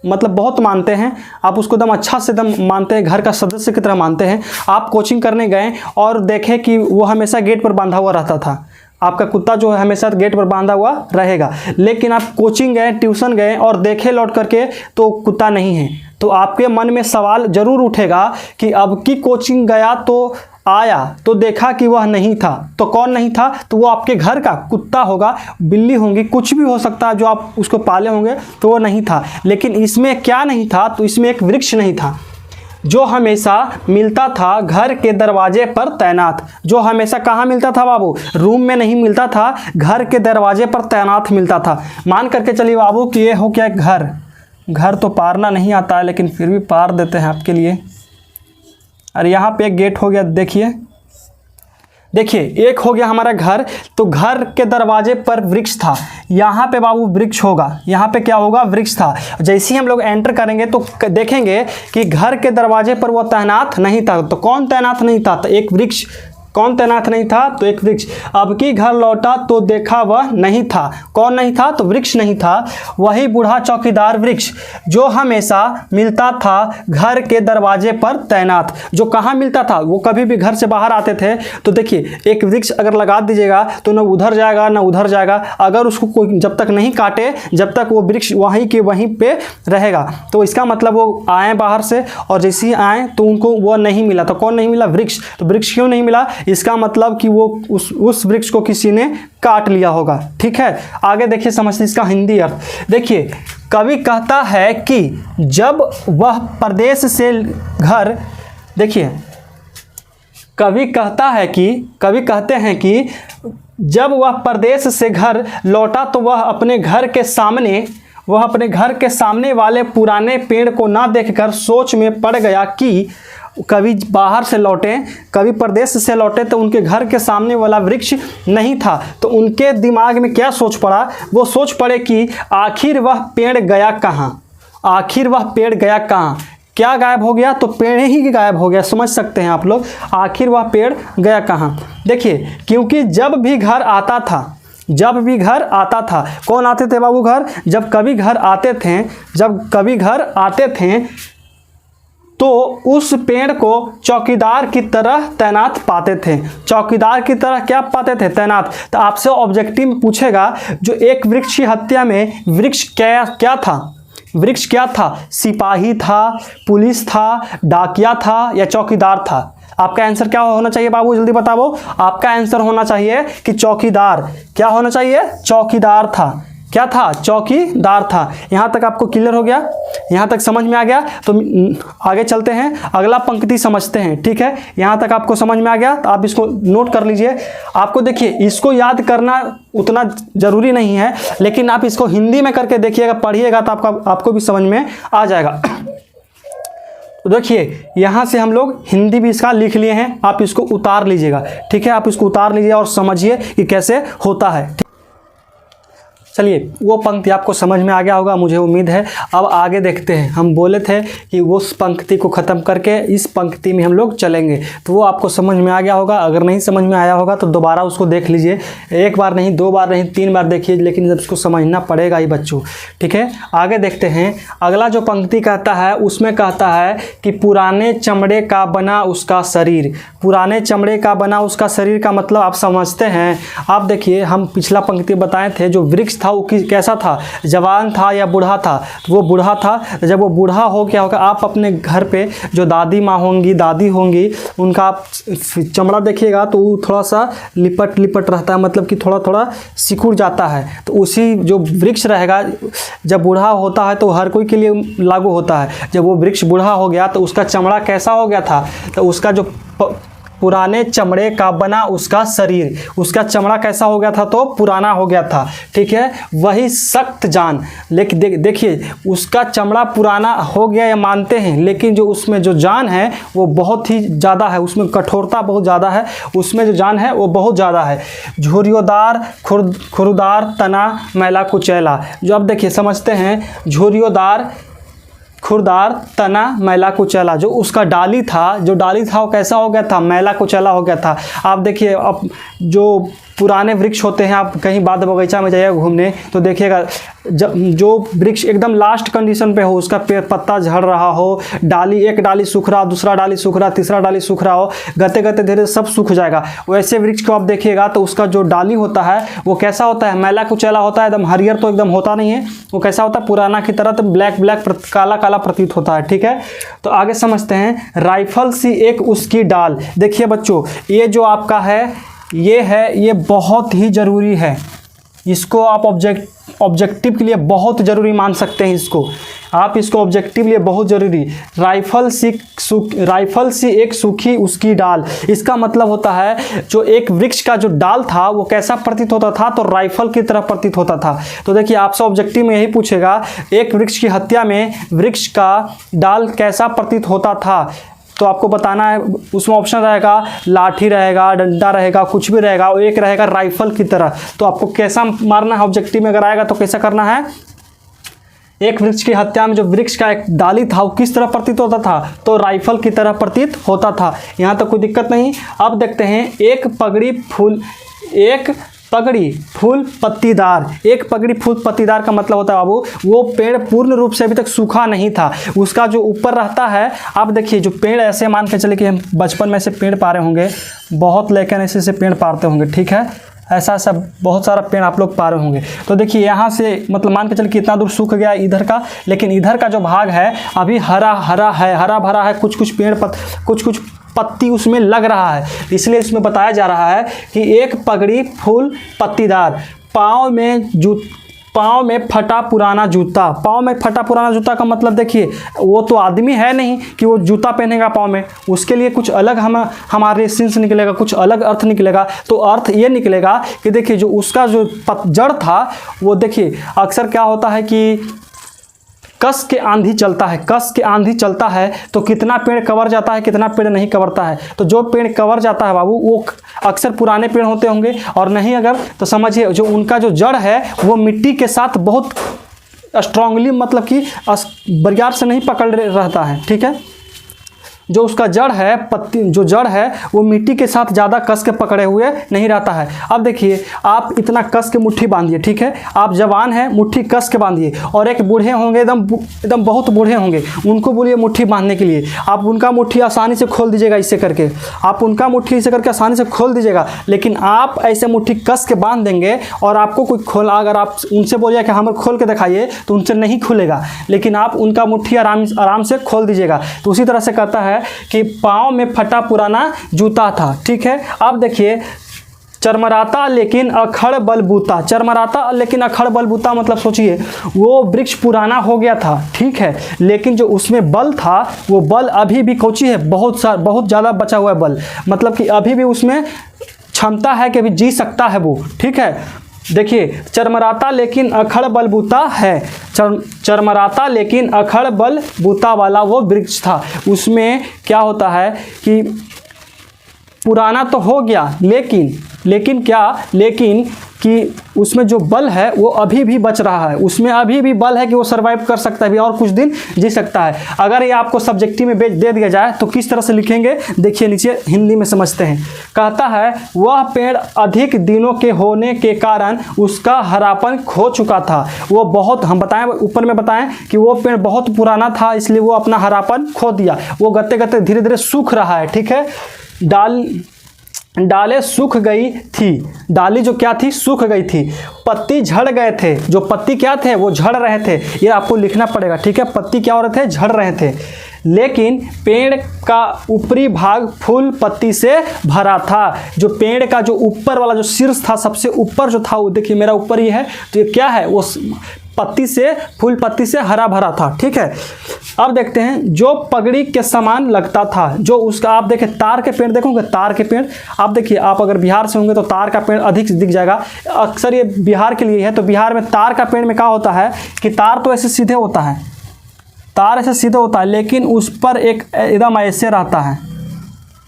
मतलब बहुत मानते हैं आप उसको, एकदम अच्छा से एकदम मानते हैं, घर का सदस्य की तरह मानते हैं। आप कोचिंग करने गए और देखें कि वो हमेशा गेट पर बांधा हुआ रहता था। आपका कुत्ता जो है हमेशा गेट पर बांधा हुआ रहेगा, लेकिन आप कोचिंग गए, ट्यूशन गए और देखे लौट करके तो कुत्ता नहीं है, तो आपके मन में सवाल जरूर उठेगा कि अब की कोचिंग गया तो आया तो देखा कि वह नहीं था, तो कौन नहीं था, तो वो आपके घर का कुत्ता होगा, बिल्ली होंगी, कुछ भी हो सकता है जो आप उसको पाले होंगे, तो वो नहीं था। लेकिन इसमें क्या नहीं था, तो इसमें एक वृक्ष नहीं था जो हमेशा मिलता था घर के दरवाजे पर तैनात। जो हमेशा कहाँ मिलता था बाबू, रूम में नहीं मिलता था, घर के दरवाजे पर तैनात मिलता था। मान करके चलिए बाबू कि ये हो क्या, घर तो पारना नहीं आता है, लेकिन फिर भी पार देते हैं आपके लिए। अरे यहाँ पे एक गेट हो गया, देखिए एक हो गया हमारा घर, तो घर के दरवाजे पर वृक्ष था। यहाँ पे बाबू वृक्ष होगा, यहाँ पे क्या होगा, वृक्ष था। जैसे ही हम लोग एंटर करेंगे तो देखेंगे कि घर के दरवाजे पर वो तैनात नहीं था। तो कौन तैनात नहीं था, तो एक वृक्ष। कौन तैनात नहीं था, तो एक वृक्ष। अब की घर लौटा तो देखा वह नहीं था। कौन नहीं था, तो वृक्ष नहीं था, वही बूढ़ा चौकीदार वृक्ष जो हमेशा मिलता था घर के दरवाजे पर तैनात। जो कहाँ मिलता था, वो कभी भी घर से बाहर आते थे तो देखिए एक वृक्ष अगर लगा दीजिएगा तो न उधर जाएगा न उधर जाएगा। अगर उसको कोई जब तक नहीं काटे, जब तक वो वृक्ष वहीं के वहीं पे रहेगा। तो इसका मतलब वो आए बाहर से और जैसे ही आए तो उनको वो नहीं मिला। तो कौन नहीं मिला, वृक्ष। तो वृक्ष क्यों नहीं मिला, इसका मतलब कि वो उस वृक्ष को किसी ने काट लिया होगा। ठीक है, आगे देखिए, समझते इसका हिंदी अर्थ। देखिए, कवि कहता है कि जब वह परदेश से घर, देखिए कवि कहते हैं कि जब वह परदेश से घर लौटा तो वह अपने घर के सामने वाले पुराने पेड़ को ना देखकर सोच में पड़ गया कि कभी बाहर से लौटे, कभी प्रदेश से लौटे तो उनके घर के सामने वाला वृक्ष नहीं था। तो उनके दिमाग में क्या सोच पड़ा, वो सोच पड़े कि आखिर वह पेड़ गया कहाँ, क्या गायब हो गया, तो पेड़ ही गायब हो गया। समझ सकते हैं आप लोग, आखिर वह पेड़ गया कहाँ। देखिए, क्योंकि जब भी घर आता था, कौन आते थे बाबू घर, जब कभी घर आते थे तो उस पेड़ को चौकीदार की तरह तैनात पाते थे। चौकीदार की तरह क्या पाते थे, तैनात। तो आपसे ऑब्जेक्टिव में पूछेगा जो एक वृक्ष की हत्या में वृक्ष क्या था, सिपाही था, पुलिस था, डाकिया था या चौकीदार था। आपका आंसर क्या होना चाहिए बाबू, जल्दी बताओ। आपका आंसर होना चाहिए कि चौकीदार। क्या होना चाहिए, चौकीदार था। क्या था, चौकीदार था। यहाँ तक आपको क्लियर हो गया, यहाँ तक समझ में आ गया। तो आगे चलते हैं, अगला पंक्ति समझते हैं। ठीक है, यहाँ तक आपको समझ में आ गया तो आप इसको नोट कर लीजिए। आपको देखिए, इसको याद करना उतना ज़रूरी नहीं है, लेकिन आप इसको हिंदी में करके देखिएगा, पढ़िएगा तो आपको भी समझ में आ जाएगा। तो देखिए, यहाँ से हम लोग हिंदी भी इसका लिख लिए हैं, आप इसको उतार लीजिएगा। ठीक है, आप इसको उतार लीजिए और समझिए कि कैसे होता है। चलिए, वो पंक्ति आपको समझ में आ गया होगा, मुझे उम्मीद है। अब आगे देखते हैं। हम बोले थे कि उस पंक्ति को ख़त्म करके इस पंक्ति में हम लोग चलेंगे, तो वो आपको समझ में आ गया होगा। अगर नहीं समझ में आया होगा तो दोबारा उसको देख लीजिए, एक बार नहीं, 2 बार नहीं, 3 बार देखिए, लेकिन जब उसको समझना पड़ेगा ही बच्चों। ठीक है, आगे देखते हैं। अगला जो पंक्ति कहता है उसमें कहता है कि पुराने चमड़े का बना उसका शरीर। पुराने चमड़े का बना उसका शरीर का मतलब आप समझते हैं। आप देखिए, हम पिछला पंक्ति बताए थे, जो वृक्ष था था वो कैसा था, जवान था या बूढ़ा था? तो वो बूढ़ा था। जब वो बूढ़ा हो क्या होगा, आप अपने घर पे जो दादी माँ होंगी, दादी होंगी, उनका आप चमड़ा देखिएगा तो वो थोड़ा सा लिपट लिपट रहता है, मतलब कि थोड़ा थोड़ा सिकुड़ जाता है। तो उसी जो वृक्ष रहेगा जब बूढ़ा होता है तो हर कोई के लिए लागू होता है। जब वो वृक्ष बूढ़ा हो गया तो उसका चमड़ा कैसा हो गया था, तो उसका जो पुराने चमड़े का बना उसका शरीर, उसका चमड़ा कैसा हो गया था, तो पुराना हो गया था। ठीक है, वही सख्त जान। लेकिन देखिए उसका चमड़ा पुराना हो गया ये मानते हैं, लेकिन जो उसमें जो जान है वो बहुत ही ज़्यादा है, उसमें कठोरता बहुत ज़्यादा है, उसमें जो जान है वो बहुत ज़्यादा है। झुर्रियोदार खुरदार तना मैला कुचैला। जो अब देखिए समझते हैं, झुर्रियोदार खुरदार तना मैला कुचैला, जो उसका डाली था, जो डाली था वो कैसा हो गया था, मैला कुचैला हो गया था। आप देखिए अब जो पुराने वृक्ष होते हैं, आप कहीं बाग बगीचा में जाइए घूमने तो देखिएगा, जब जो वृक्ष एकदम लास्ट कंडीशन पे हो, उसका पेड़ पत्ता झड़ रहा हो, डाली एक डाली सूख रहा, दूसरा डाली सूख रहा, तीसरा डाली सूख रहा हो, गते गते धीरे सब सूख जाएगा। वैसे वृक्ष को आप देखिएगा तो उसका जो डाली होता है वो कैसा होता है, मैला कुचैला होता है, एकदम हरियर तो एकदम होता नहीं है, वो कैसा होता है, पुराना की तरह, तो ब्लैक ब्लैक काला काला प्रतीत होता है। ठीक है, तो आगे समझते हैं, राइफल सी एक उसकी डाल। देखिए बच्चों, ये जो आपका है ये बहुत ही ज़रूरी है, इसको आप ऑब्जेक्टिव के लिए बहुत ज़रूरी मान सकते हैं, इसको आप इसको ऑब्जेक्टिव लिए बहुत ज़रूरी। राइफल सी एक सूखी उसकी डाल, इसका मतलब होता है जो एक वृक्ष का जो डाल था वो कैसा प्रतीत होता था, तो राइफल की तरह प्रतीत होता था। तो देखिए आपसे ऑब्जेक्टिव में यही पूछेगा, एक वृक्ष की हत्या में वृक्ष का डाल कैसा प्रतीत होता था, तो आपको बताना है। उसमें ऑप्शन रहेगा, लाठी रहेगा, डंडा रहेगा, कुछ भी रहेगा, और एक रहेगा राइफल की तरह। तो आपको कैसा मारना है, ऑब्जेक्टिव में अगर आएगा तो कैसा करना है, एक वृक्ष की हत्या में जो वृक्ष का एक डाली था वो किस तरह प्रतीत होता था, तो राइफल की तरह प्रतीत होता था। यहाँ तक कोई दिक्कत नहीं। अब देखते हैं, एक पगड़ी फूल पत्तीदार। एक पगड़ी फूल पत्तीदार का मतलब होता है बाबू, वो पेड़ पूर्ण रूप से अभी तक सूखा नहीं था, उसका जो ऊपर रहता है। आप देखिए जो पेड़ ऐसे मान के चले कि हम बचपन में से पेड़ पारे होंगे, बहुत लेकिन ऐसे पेड़ पारते होंगे। ठीक है, ऐसा बहुत सारा पेड़ आप लोग पारे होंगे। तो देखिए यहाँ से मतलब मान के चल कि इतना दूर सूख गया इधर का, लेकिन इधर का जो भाग है अभी हरा हरा है, हरा भरा है, कुछ पेड़ कुछ पत्ती उसमें लग रहा है। इसलिए इसमें बताया जा रहा है कि एक पगड़ी फूल पत्तीदार, पाँव में फटा पुराना जूता। पाँव में फटा पुराना जूता का मतलब देखिए, वो तो आदमी है नहीं कि वो जूता पहनेगा पाँव में, उसके लिए कुछ अलग हमारे सेंस निकलेगा, कुछ अलग अर्थ निकलेगा। तो अर्थ ये निकलेगा कि देखिए जो उसका जो जड़ था वो देखिए, अक्सर क्या होता है कि कस के आंधी चलता है तो कितना पेड़ कवर जाता है, कितना पेड़ नहीं कवरता है। तो जो पेड़ कवर जाता है बाबू वो अक्सर पुराने पेड़ होते होंगे, और नहीं अगर तो समझिए जो उनका जो जड़ है वो मिट्टी के साथ बहुत स्ट्रांगली, मतलब कि बरियार से नहीं पकड़ रहता है। ठीक है, जो उसका जड़ है, जो जड़ है वो मिट्टी के साथ ज़्यादा कस के पकड़े हुए नहीं रहता है। अब देखिए आप इतना कस के मुट्ठी बांधिए। ठीक है, आप जवान हैं, मुट्ठी कस के बांधिए, और एक बूढ़े होंगे, एकदम बहुत बूढ़े होंगे, उनको बोलिए मुट्ठी बांधने के लिए। आप उनका मुट्ठी आसानी से खोल दीजिएगा, इससे करके आप उनका मुट्ठी ऐसे करके आसानी से खोल दीजिएगा। लेकिन आप ऐसे मुट्ठी कस के बांध देंगे और आपको कोई अगर आप उनसे बोलिए कि हमें खोल के दिखाइए तो उनसे नहीं खुलेगा, लेकिन आप उनका मुट्ठी आराम से खोल दीजिएगा। तो उसी तरह से कहता है कि पाँव में फटा पुराना जूता था। ठीक है, अब देखिए, चरमराता लेकिन अखड़ बलबूता। चरमराता लेकिन अखड़ बलबूता मतलब सोचिए वो वृक्ष पुराना हो गया था, ठीक है, लेकिन जो उसमें बल था वो बल अभी भी कोची है, बहुत ज़्यादा बचा हुआ है बल, मतलब कि अभी भी उसमें क्षमता है कि अभी जी सकता है वो। ठीक है, देखिए, चरमराता लेकिन अखड़ बलबूता है। चरमराता लेकिन अखड़ बलबूता वाला वो वृक्ष था। उसमें क्या होता है कि पुराना तो हो गया, लेकिन कि उसमें जो बल है वो अभी भी बच रहा है, उसमें अभी भी बल है कि वो सर्वाइव कर सकता है, भी और कुछ दिन जी सकता है। अगर ये आपको सब्जेक्टिव में दे दिया जाए तो किस तरह से लिखेंगे, देखिए नीचे हिंदी में समझते हैं। कहता है वह पेड़ अधिक दिनों के होने के कारण उसका हरापन खो चुका था। वो बहुत, हम बताएं ऊपर में बताएं कि वो पेड़ बहुत पुराना था, इसलिए वो अपना हरापन खो दिया, वो गते गते धीरे धीरे सूख रहा है। ठीक है, डालें सूख गई थी। डाली जो क्या थी, सूख गई थी। पत्ती झड़ गए थे, जो पत्ती क्या थे, वो झड़ रहे थे। ये आपको लिखना पड़ेगा, ठीक है। पत्ती क्या हो रहे थे, झड़ रहे थे। लेकिन पेड़ का ऊपरी भाग फूल पत्ती से भरा था। जो पेड़ का जो ऊपर वाला जो शीर्ष था, सबसे ऊपर जो था, वो देखिए मेरा ऊपर ही है, तो ये क्या है, वो पत्ती से, फूल पत्ती से हरा भरा था, ठीक है। अब देखते हैं, जो पगड़ी के समान लगता था, जो उसका, आप देखें तार के पेड़ देखोगे, तार के पेड़ आप देखिए, आप अगर बिहार से होंगे तो तार का पेड़ अधिक दिख जाएगा। अक्सर ये बिहार के लिए है, तो बिहार में तार का पेड़ में क्या होता है कि तार तो ऐसे सीधे होता है, तार ऐसे सीधे होता है, लेकिन उस पर एक एकदम ऐसे रहता है,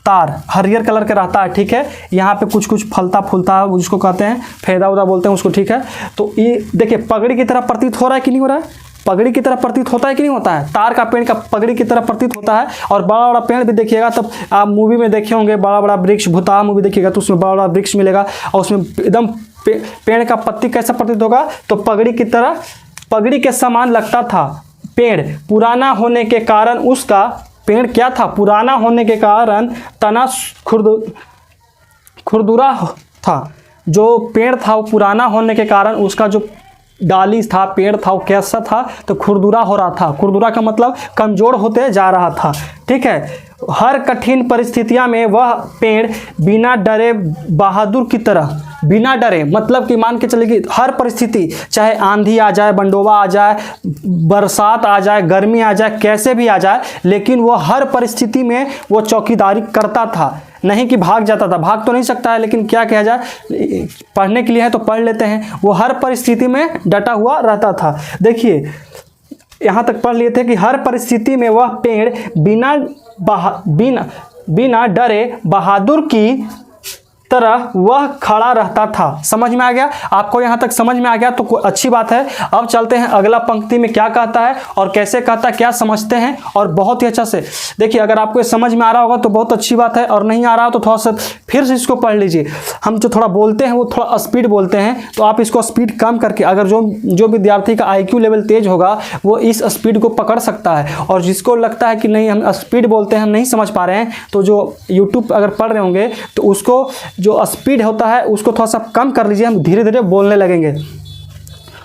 तार हरियर कलर का रहता है, ठीक है। यहाँ पे कुछ कुछ फलता फूलता है, जिसको कहते हैं फेदा उदा बोलते हैं उसको, ठीक है। तो ये देखिए पगड़ी की तरह प्रतीत हो रहा है कि नहीं हो रहा है, पगड़ी की तरह प्रतीत होता है कि नहीं होता है। तार का पेड़ का पगड़ी की तरह प्रतीत होता है। और बड़ा बड़ा पेड़ भी देखिएगा, तब आप मूवी में देखे होंगे, बड़ा बड़ा वृक्ष, भूतनाथ मूवी देखिएगा तो उसमें बड़ा बड़ा वृक्ष मिलेगा, और उसमें एकदम पेड़ का पत्ती कैसा प्रतीत होगा, तो पगड़ी की तरह, पगड़ी के समान लगता था। पेड़ पुराना होने के कारण उसका, पेड़ क्या था, पुराना होने के कारण तना खुरदुरा था। जो पेड़ था वो पुराना होने के कारण उसका जो डाली था, पेड़ था, वो कैसा था, तो खुरदुरा हो रहा था। खुरदुरा का मतलब कमज़ोर होते जा रहा था, ठीक है। हर कठिन परिस्थितियां में वह पेड़ बिना डरे बहादुर की तरह, बिना डरे मतलब कि मान के चलेगी हर परिस्थिति, चाहे आंधी आ जाए, बंडोबा आ जाए, बरसात आ जाए, गर्मी आ जाए, कैसे भी आ जाए, लेकिन वो हर परिस्थिति में वो चौकीदारी करता था। नहीं कि भाग जाता था, भाग तो नहीं सकता है, लेकिन क्या किया जाए, पढ़ने के लिए है तो पढ़ लेते हैं। वो हर परिस्थिति में डटा हुआ रहता था। देखिए यहाँ तक पढ़ लिए थे कि हर परिस्थिति में वह पेड़ बिना डरे बहादुर की तरह वह खड़ा रहता था। समझ में आ गया आपको, यहाँ तक समझ में आ गया तो कोई अच्छी बात है। अब चलते हैं अगला पंक्ति में क्या कहता है और कैसे कहता है, क्या समझते हैं, और बहुत ही अच्छा से देखिए। अगर आपको ये समझ में आ रहा होगा तो बहुत अच्छी बात है, और नहीं आ रहा हो तो थोड़ा सा फिर से इसको पढ़ लीजिए। हम जो थोड़ा बोलते हैं वो थोड़ा स्पीड बोलते हैं, तो आप इसको स्पीड कम करके, अगर जो विद्यार्थी का IQ लेवल तेज होगा वो इस स्पीड को पकड़ सकता है, और जिसको लगता है कि नहीं हम स्पीड बोलते हैं, हम नहीं समझ पा रहे हैं, तो जो यूट्यूब अगर पढ़ रहे होंगे तो उसको जो स्पीड होता है उसको थोड़ा सा कम कर लीजिए, हम धीरे धीरे बोलने लगेंगे।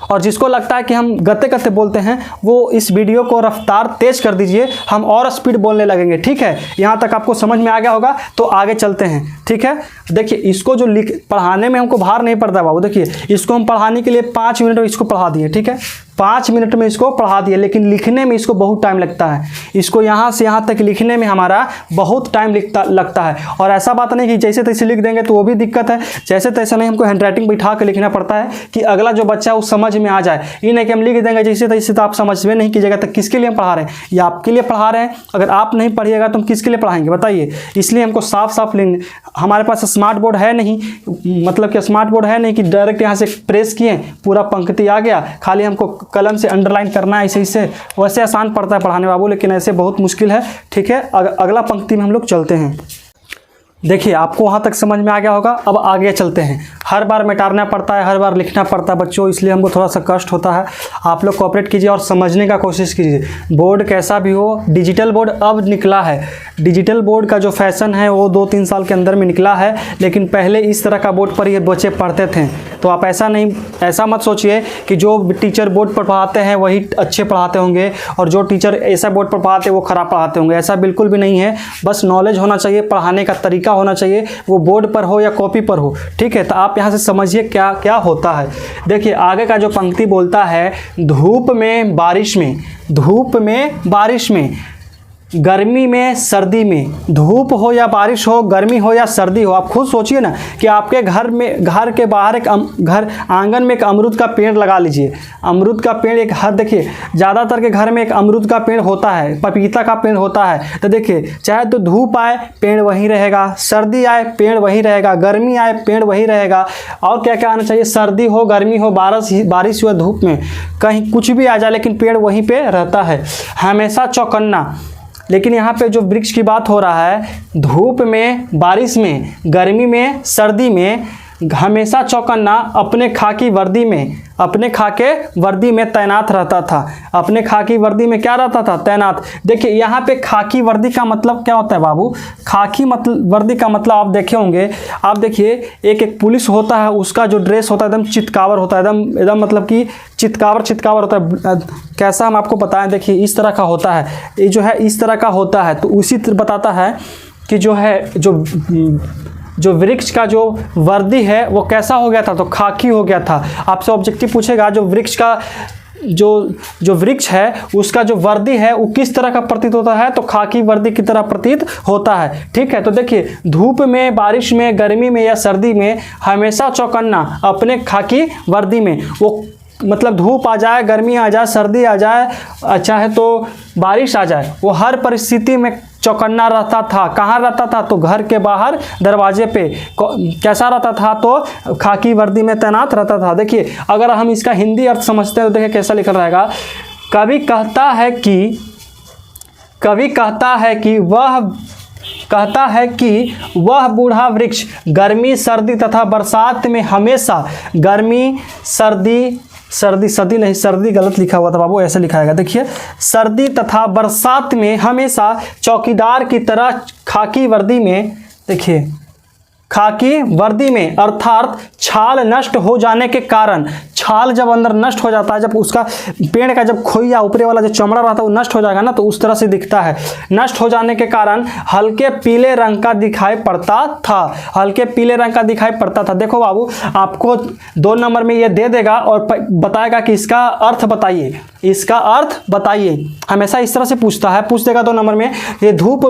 और जिसको लगता है कि हम गते गते बोलते हैं वो इस वीडियो को रफ्तार तेज कर दीजिए, हम और स्पीड बोलने लगेंगे, ठीक है। यहाँ तक आपको समझ में आ गया होगा, तो आगे चलते हैं, ठीक है। देखिए इसको जो पढ़ाने में हमको भार नहीं पड़ता बाबू, देखिए इसको हम पढ़ाने के लिए 5 मिनट में इसको पढ़ा दिए, ठीक है, 5 मिनट में इसको पढ़ा दिए, लेकिन लिखने में इसको बहुत टाइम लगता है। इसको यहाँ से यहाँ तक लिखने में हमारा बहुत टाइम लगता है। और ऐसा बात नहीं कि जैसे तैसे लिख देंगे तो वो भी दिक्कत है, जैसे तैसे नहीं, हमको हैंडराइटिंग बैठा कर लिखना पड़ता है कि अगला जो बच्चा है वो समझ में आ जाए। ये नहीं कि हम लिख देंगे जैसे तैसे तो आप समझ में नहीं कीजिएगा, तो किसके लिए हम पढ़ा रहे हैं, ये आपके लिए पढ़ा रहे हैं। अगर आप नहीं पढ़िएगा तो हम किसके लिए पढ़ाएंगे बताइए। इसलिए हमको साफ साफ लिखना, हमारे पास स्मार्ट बोर्ड है नहीं, मतलब कि स्मार्ट बोर्ड है नहीं कि डायरेक्ट यहाँ से प्रेस किए पूरा पंक्ति आ गया, खाली हमको कलम से अंडरलाइन करना है, ऐसे से वैसे आसान पड़ता है पढ़ाने बाबू, लेकिन ऐसे बहुत मुश्किल है, ठीक है। अगला पंक्ति में हम लोग चलते हैं। देखिए आपको वहाँ तक समझ में आ गया होगा। अब आगे चलते हैं। हर बार मिटाना पड़ता है, हर बार लिखना पड़ता है बच्चों, इसलिए हमको थोड़ा सा कष्ट होता है। आप लोग कोऑपरेट कीजिए और समझने का कोशिश कीजिए। बोर्ड कैसा भी हो, डिजिटल बोर्ड अब निकला है। डिजिटल बोर्ड का जो फैशन है वो 2-3 साल के अंदर में निकला है, लेकिन पहले इस तरह का बोर्ड पर ये बच्चे पढ़ते थे। तो आप ऐसा मत सोचिए कि जो टीचर बोर्ड पर पढ़ाते हैं वही अच्छे पढ़ाते होंगे, और जो टीचर ऐसा बोर्ड पर पढ़ाते हैं वो ख़राब पढ़ाते होंगे। ऐसा बिल्कुल भी नहीं है। बस नॉलेज होना चाहिए, पढ़ाने का तरीका होना चाहिए, वो बोर्ड पर हो या कॉपी पर हो, ठीक है। तो आप यहाँ से समझिए क्या क्या होता है। देखिए आगे का जो पंक्ति बोलता है, धूप में बारिश में, धूप में बारिश में, गर्मी में सर्दी में, धूप हो या बारिश हो, गर्मी हो या सर्दी हो, आप खुद सोचिए ना कि आपके घर के बाहर एक घर आंगन में एक अमरूद का पेड़ लगा लीजिए। अमरूद का पेड़ एक हर, देखिए ज़्यादातर के घर में एक अमरूद का पेड़ होता है, पपीता का पेड़ होता है। तो देखिए चाहे तो धूप आए पेड़ वहीं रहेगा, सर्दी आए पेड़ वहीं रहेगा, गर्मी आए पेड़ वहीं रहेगा, और क्या क्या आना चाहिए, सर्दी हो, गर्मी हो, बारिश हो, धूप में कहीं कुछ भी आ जाए, लेकिन पेड़ वहीं पे रहता है, हमेशा चौकन्ना। लेकिन यहाँ पे जो वृक्ष की बात हो रहा है, धूप में बारिश में, गर्मी में सर्दी में, हमेशा चौकन्ना अपने खाकी वर्दी में तैनात रहता था। अपने खाकी वर्दी में क्या रहता था? तैनात। देखिए यहाँ पे खाकी वर्दी का मतलब क्या होता है बाबू? खाकी वर्दी का मतलब आप देखे होंगे, आप देखिए एक पुलिस होता है, उसका जो ड्रेस होता है एकदम चितकावर होता है, एकदम मतलब कि चितकावर होता है। कैसा हम आपको बताएं, देखिए इस तरह का होता है, ये जो है इस तरह का होता है। तो उसी तरह बताता है कि जो वृक्ष का जो वर्दी है वो कैसा हो गया था? तो खाकी हो गया था। आपसे ऑब्जेक्टिव पूछेगा जो वृक्ष का जो वृक्ष है उसका जो वर्दी है वो किस तरह का प्रतीत होता है? तो खाकी वर्दी की तरह प्रतीत होता है। ठीक है, तो देखिए धूप में, बारिश में, गर्मी में या सर्दी में हमेशा चौकन्ना अपने खाकी वर्दी में, वो मतलब धूप आ जाए, गर्मी आ जाए, सर्दी आ जाए, चाहे तो बारिश आ जाए, वो हर परिस्थिति में चौकन्ना रहता था। कहाँ रहता था? तो घर के बाहर दरवाजे पे। कैसा रहता था? तो खाकी वर्दी में तैनात रहता था। देखिए अगर हम इसका हिंदी अर्थ समझते हैं तो देखिए कैसा लिखा रहेगा। कवि कहता है कि वह बूढ़ा वृक्ष गर्मी, सर्दी तथा बरसात में हमेशा सर्दी गलत लिखा हुआ था बाबू, ऐसे लिखाएगा। देखिए सर्दी तथा बरसात में हमेशा चौकीदार की तरह खाकी वर्दी में, देखिए खाकी वर्दी में, अर्थात छाल नष्ट हो जाने के कारण, छाल जब अंदर नष्ट हो जाता है, जब उसका पेड़ का जब खोइया ऊपरी वाला जो चमड़ा रहता है वो नष्ट हो जाएगा ना, तो उस तरह से दिखता है। नष्ट हो जाने के कारण हल्के पीले रंग का दिखाई पड़ता था। हल्के पीले रंग का दिखाई पड़ता था। देखो बाबू आपको 2 नंबर में ये दे देगा और बताएगा कि इसका अर्थ बताइए, इसका अर्थ बताइए। हमेशा इस तरह से पूछ देगा 2 नंबर में। ये धूप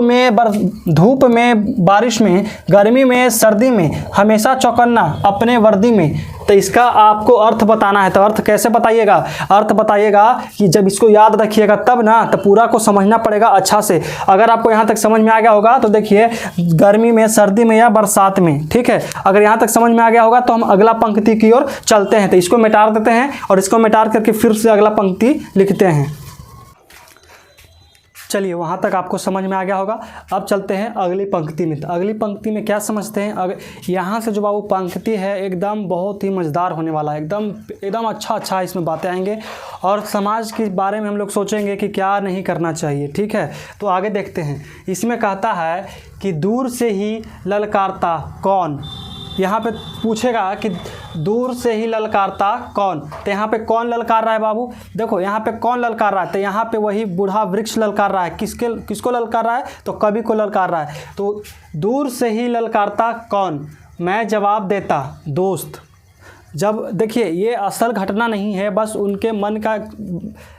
में, बारिश में, गर्मी में, सर्दी में हमेशा चौकन्ना अपने वर्दी में, तो इसका आपको अर्थ बताना है। तो अर्थ कैसे बताइएगा? अर्थ बताइएगा कि जब इसको याद रखिएगा तब ना, तो पूरा को समझना पड़ेगा अच्छा से। अगर आपको यहाँ तक समझ में आ गया होगा तो देखिए गर्मी में, सर्दी में या बरसात में, ठीक है। अगर यहाँ तक समझ में आ गया होगा तो हम अगला पंक्ति की ओर चलते हैं। तो इसको मिटार देते हैं और इसको मिटार करके फिर से अगला पंक्ति लिखते हैं। चलिए वहाँ तक आपको समझ में आ गया होगा। अब चलते हैं अगली पंक्ति में। तो अगली पंक्ति में क्या समझते हैं? अगर यहाँ से जो बाबू पंक्ति है एकदम बहुत ही मज़ेदार होने वाला है, एकदम अच्छा इसमें बातें आएंगे और समाज के बारे में हम लोग सोचेंगे कि क्या नहीं करना चाहिए। ठीक है, तो आगे देखते हैं। इसमें कहता है कि दूर से ही ललकारता कौन। यहाँ पे पूछेगा कि दूर से ही ललकारता कौन, तो यहाँ पे कौन ललकार रहा है बाबू? देखो यहाँ पे कौन ललकार रहा है, तो यहाँ पे वही बूढ़ा वृक्ष ललकार रहा है। किसको ललकार रहा है? तो कवि को ललकार रहा है। तो दूर से ही ललकारता कौन, मैं जवाब देता दोस्त। जब देखिए ये असल घटना नहीं है, बस उनके मन का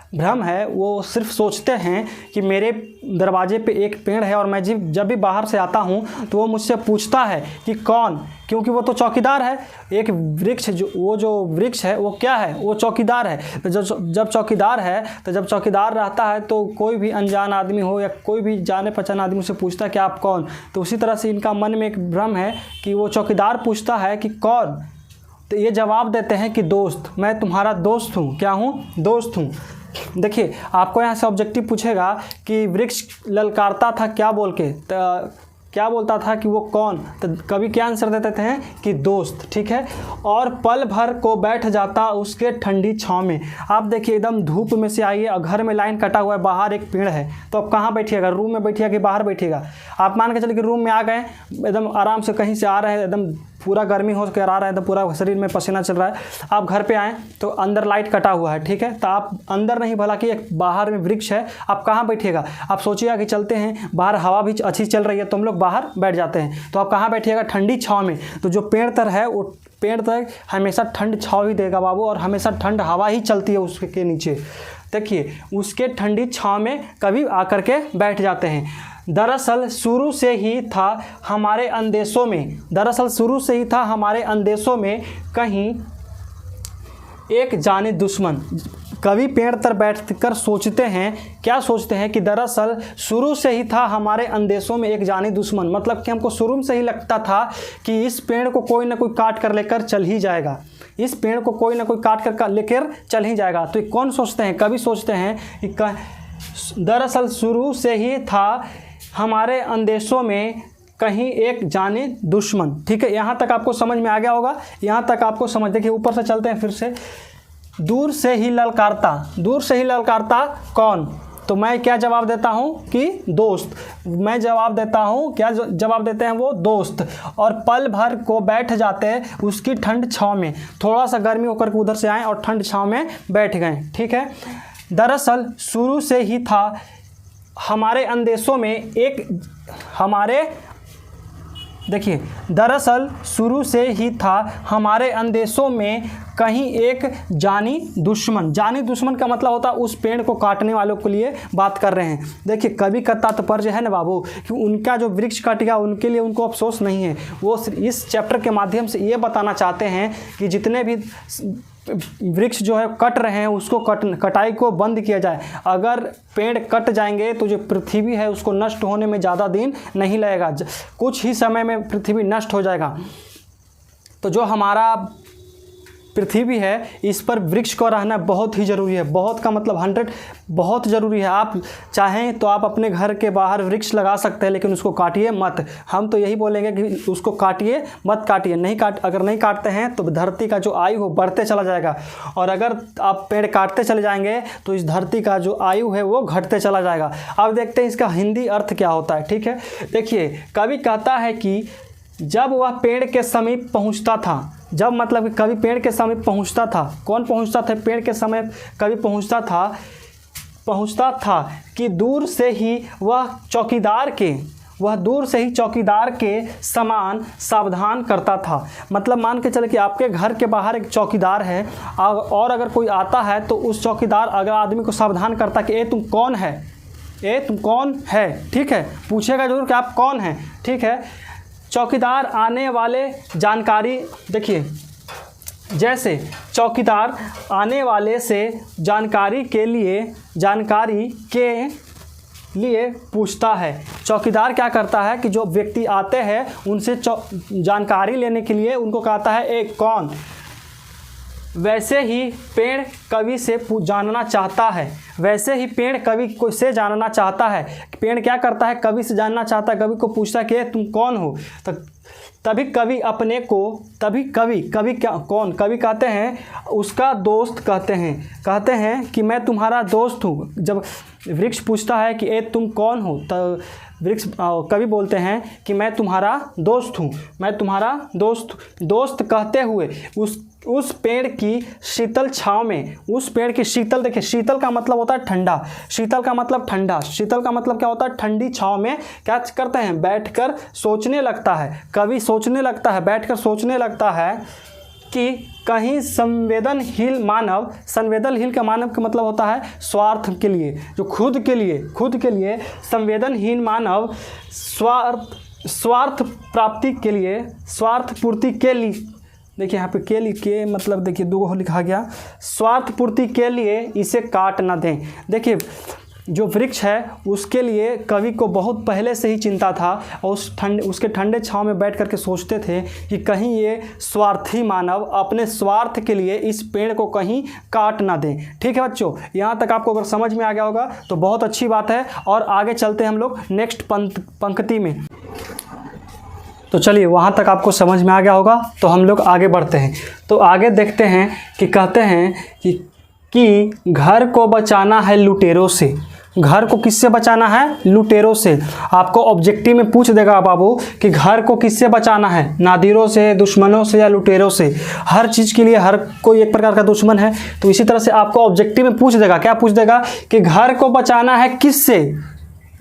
भ्रम है। वो सिर्फ सोचते हैं कि मेरे दरवाजे पे एक पेड़ है और मैं जब भी बाहर से आता हूँ तो वो मुझसे पूछता है कि कौन, क्योंकि वो तो चौकीदार है। एक वृक्ष जो वृक्ष है वो क्या है? वो चौकीदार है। तो जब चौकीदार है, तो जब चौकीदार रहता है तो कोई भी अनजान आदमी हो या कोई भी जाने पहचाने आदमी से पूछता है कि आप कौन। तो उसी तरह से इनका मन में एक भ्रम है कि वो चौकीदार पूछता है कि कौन, तो ये जवाब देते हैं कि दोस्त, मैं तुम्हारा दोस्त हूँ। क्या हूँ? दोस्त हूँ। देखिए आपको यहाँ से ऑब्जेक्टिव पूछेगा कि वृक्ष ललकारता था क्या बोल के, क्या बोलता था कि वो कौन, तो कभी क्या आंसर देते थे कि दोस्त। ठीक है, और पल भर को बैठ जाता उसके ठंडी छाँव में। आप देखिए एकदम धूप में से आइए और घर में लाइन कटा हुआ है, बाहर एक पेड़ है, तो आप कहाँ बैठिएगा? रूम में बैठिएगा कि बाहर बैठिएगा? आप मान के चलिए कि रूम में आ गए, एकदम आराम से कहीं से आ रहे हैं, एकदम पूरा गर्मी हो कर आ रहा है, तो पूरा शरीर में पसीना चल रहा है। आप घर पे आएँ तो अंदर लाइट कटा हुआ है, ठीक है, तो आप अंदर नहीं, भला कि एक बाहर में वृक्ष है, आप कहाँ बैठिएगा? आप सोचिएगा कि चलते हैं बाहर, हवा भी अच्छी चल रही है तो हम लोग बाहर बैठ जाते हैं, तो आप कहाँ बैठिएगा? ठंडी छाँव में। तो जो पेड़ तर है वो पेड़ तक हमेशा ठंड छाँव ही देगा बाबू, और हमेशा ठंड हवा ही चलती है उसके नीचे। देखिए उसके ठंडी छाँव में कभी आकर के बैठ जाते हैं। दरअसल शुरू से ही था हमारे अंदेशों में कहीं एक जाने दुश्मन। कभी पेड़ तर बैठकर सोचते हैं, क्या सोचते हैं कि दरअसल शुरू से ही था हमारे अंदेशों में एक जाने दुश्मन। मतलब कि हमको शुरू से ही लगता था कि इस पेड़ को कोई ना कोई काट कर लेकर चल ही जाएगा, इस पेड़ को कोई ना कोई काट कर लेकर चल ही जाएगा। तो कौन सोचते हैं? कभी सोचते हैं कि दरअसल शुरू से ही था हमारे अंदेशों में कहीं एक जाने दुश्मन। ठीक है, यहाँ तक आपको समझ में आ गया होगा, यहाँ तक आपको समझ। देखिए ऊपर से चलते हैं फिर से। दूर से ही ललकारता, दूर से ही ललकारता कौन? तो मैं क्या जवाब देता हूँ कि दोस्त। मैं जवाब देता हूँ, क्या जवाब देते हैं वो? दोस्त। और पल भर को बैठ जाते हैं उसकी ठंड छाँव में। थोड़ा सा गर्मी होकर के उधर से आए और ठंड छाँव में बैठ गए। ठीक है, दरअसल शुरू से ही था हमारे अंदेशों में एक, देखिए दरअसल शुरू से ही था हमारे अंदेशों में कहीं एक जानी दुश्मन। जानी दुश्मन का मतलब होता है उस पेड़ को काटने वालों के लिए बात कर रहे हैं। देखिए कवि का तात्पर्य है ना बाबू कि उनका जो वृक्ष कट गया उनके लिए उनको अफसोस नहीं है। वो इस चैप्टर के माध्यम से ये बताना चाहते हैं कि जितने भी वृक्ष जो है कट रहे हैं उसको कटाई को बंद किया जाए। अगर पेड़ कट जाएंगे तो जो पृथ्वी है उसको नष्ट होने में ज़्यादा दिन नहीं लगेगा, कुछ ही समय में पृथ्वी नष्ट हो जाएगा। तो जो हमारा पृथ्वी है इस पर वृक्ष को रहना बहुत ही ज़रूरी है। बहुत का मतलब 100 बहुत ज़रूरी है। आप चाहें तो आप अपने घर के बाहर वृक्ष लगा सकते हैं, लेकिन उसको काटिए मत। हम तो यही बोलेंगे कि उसको काटिए मत, काटिए। अगर नहीं काटते हैं तो धरती का जो आयु हो बढ़ते चला जाएगा, और अगर आप पेड़ काटते चले जाएंगे तो इस धरती का जो आयु है वो घटते चला जाएगा। अब देखते हैं इसका हिंदी अर्थ क्या होता है। ठीक है, देखिए कवि कहता है कि जब वह पेड़ के समीप पहुंचता था, जब मतलब कि कभी पेड़ के समीप पहुंचता था। कौन पहुंचता था? पेड़ के समीप कभी पहुंचता था कि दूर से ही वह दूर से ही चौकीदार के समान सावधान करता था। मतलब मान के चले कि आपके घर के बाहर एक चौकीदार है, और अगर कोई आता है तो उस चौकीदार अगर आदमी को सावधान करता कि ए तुम कौन है, ए तुम कौन है। ठीक है, पूछेगा जरूर कि आप कौन हैं। ठीक है, चौकीदार आने वाले जानकारी, देखिए जैसे चौकीदार आने वाले से जानकारी के लिए पूछता है। चौकीदार क्या करता है कि जो व्यक्ति आते हैं उनसे जानकारी लेने के लिए उनको कहता है ए कौन। वैसे ही पेड़ कवि से जानना चाहता है। वैसे ही पेड़ कवि को से जानना चाहता है। पेड़ क्या करता है? कवि से जानना चाहता है, कवि को पूछता है कि तुम कौन हो। तो तभी कवि क्या कौन? कवि कहते हैं उसका दोस्त कहते हैं कि मैं तुम्हारा दोस्त हूँ। जब वृक्ष पूछता है कि ए तुम कौन हो, तो कवि बोलते हैं कि मैं तुम्हारा दोस्त हूँ, मैं तुम्हारा दोस्त कहते हुए उस पेड़ की शीतल छाँव में, उस पेड़ की शीतल, देखिए शीतल का मतलब होता है ठंडा, शीतल का मतलब ठंडा, शीतल का मतलब क्या होता है? ठंडी छाँव में क्या करते हैं? बैठकर सोचने लगता है। कवि सोचने लगता है, बैठकर सोचने लगता है कि कहीं संवेदनहीन का मानव का मतलब होता है स्वार्थ के लिए, जो खुद के लिए संवेदनहीन मानव स्वार्थ प्राप्ति के लिए, स्वार्थ पूर्ति के लिए, देखिए यहाँ पे के मतलब देखिए दो लिखा गया, स्वार्थ पूर्ति के लिए इसे काट न दें। देखिए जो वृक्ष है उसके लिए कवि को बहुत पहले से ही चिंता था, और उसके ठंडे छाँव में बैठ करके सोचते थे कि कहीं ये स्वार्थी मानव अपने स्वार्थ के लिए इस पेड़ को कहीं काट ना दें। ठीक है बच्चों, यहाँ तक आपको अगर समझ में आ गया होगा तो बहुत अच्छी बात है। और आगे चलते हैं हम लोग नेक्स्ट पंक्ति में। तो चलिए वहाँ तक आपको समझ में आ गया होगा, तो हम लोग आगे बढ़ते हैं। तो आगे देखते हैं कि कहते हैं कि घर को बचाना है लुटेरों से। घर को किससे बचाना है? लुटेरों से। आपको ऑब्जेक्टिव में पूछ देगा बाबू कि घर को किससे बचाना है? नादिरों से, दुश्मनों से या लुटेरों से। हर चीज़ के लिए हर कोई एक प्रकार का दुश्मन है, तो इसी तरह से आपको ऑब्जेक्टिव में पूछ देगा। क्या पूछ देगा? कि घर को बचाना है किससे?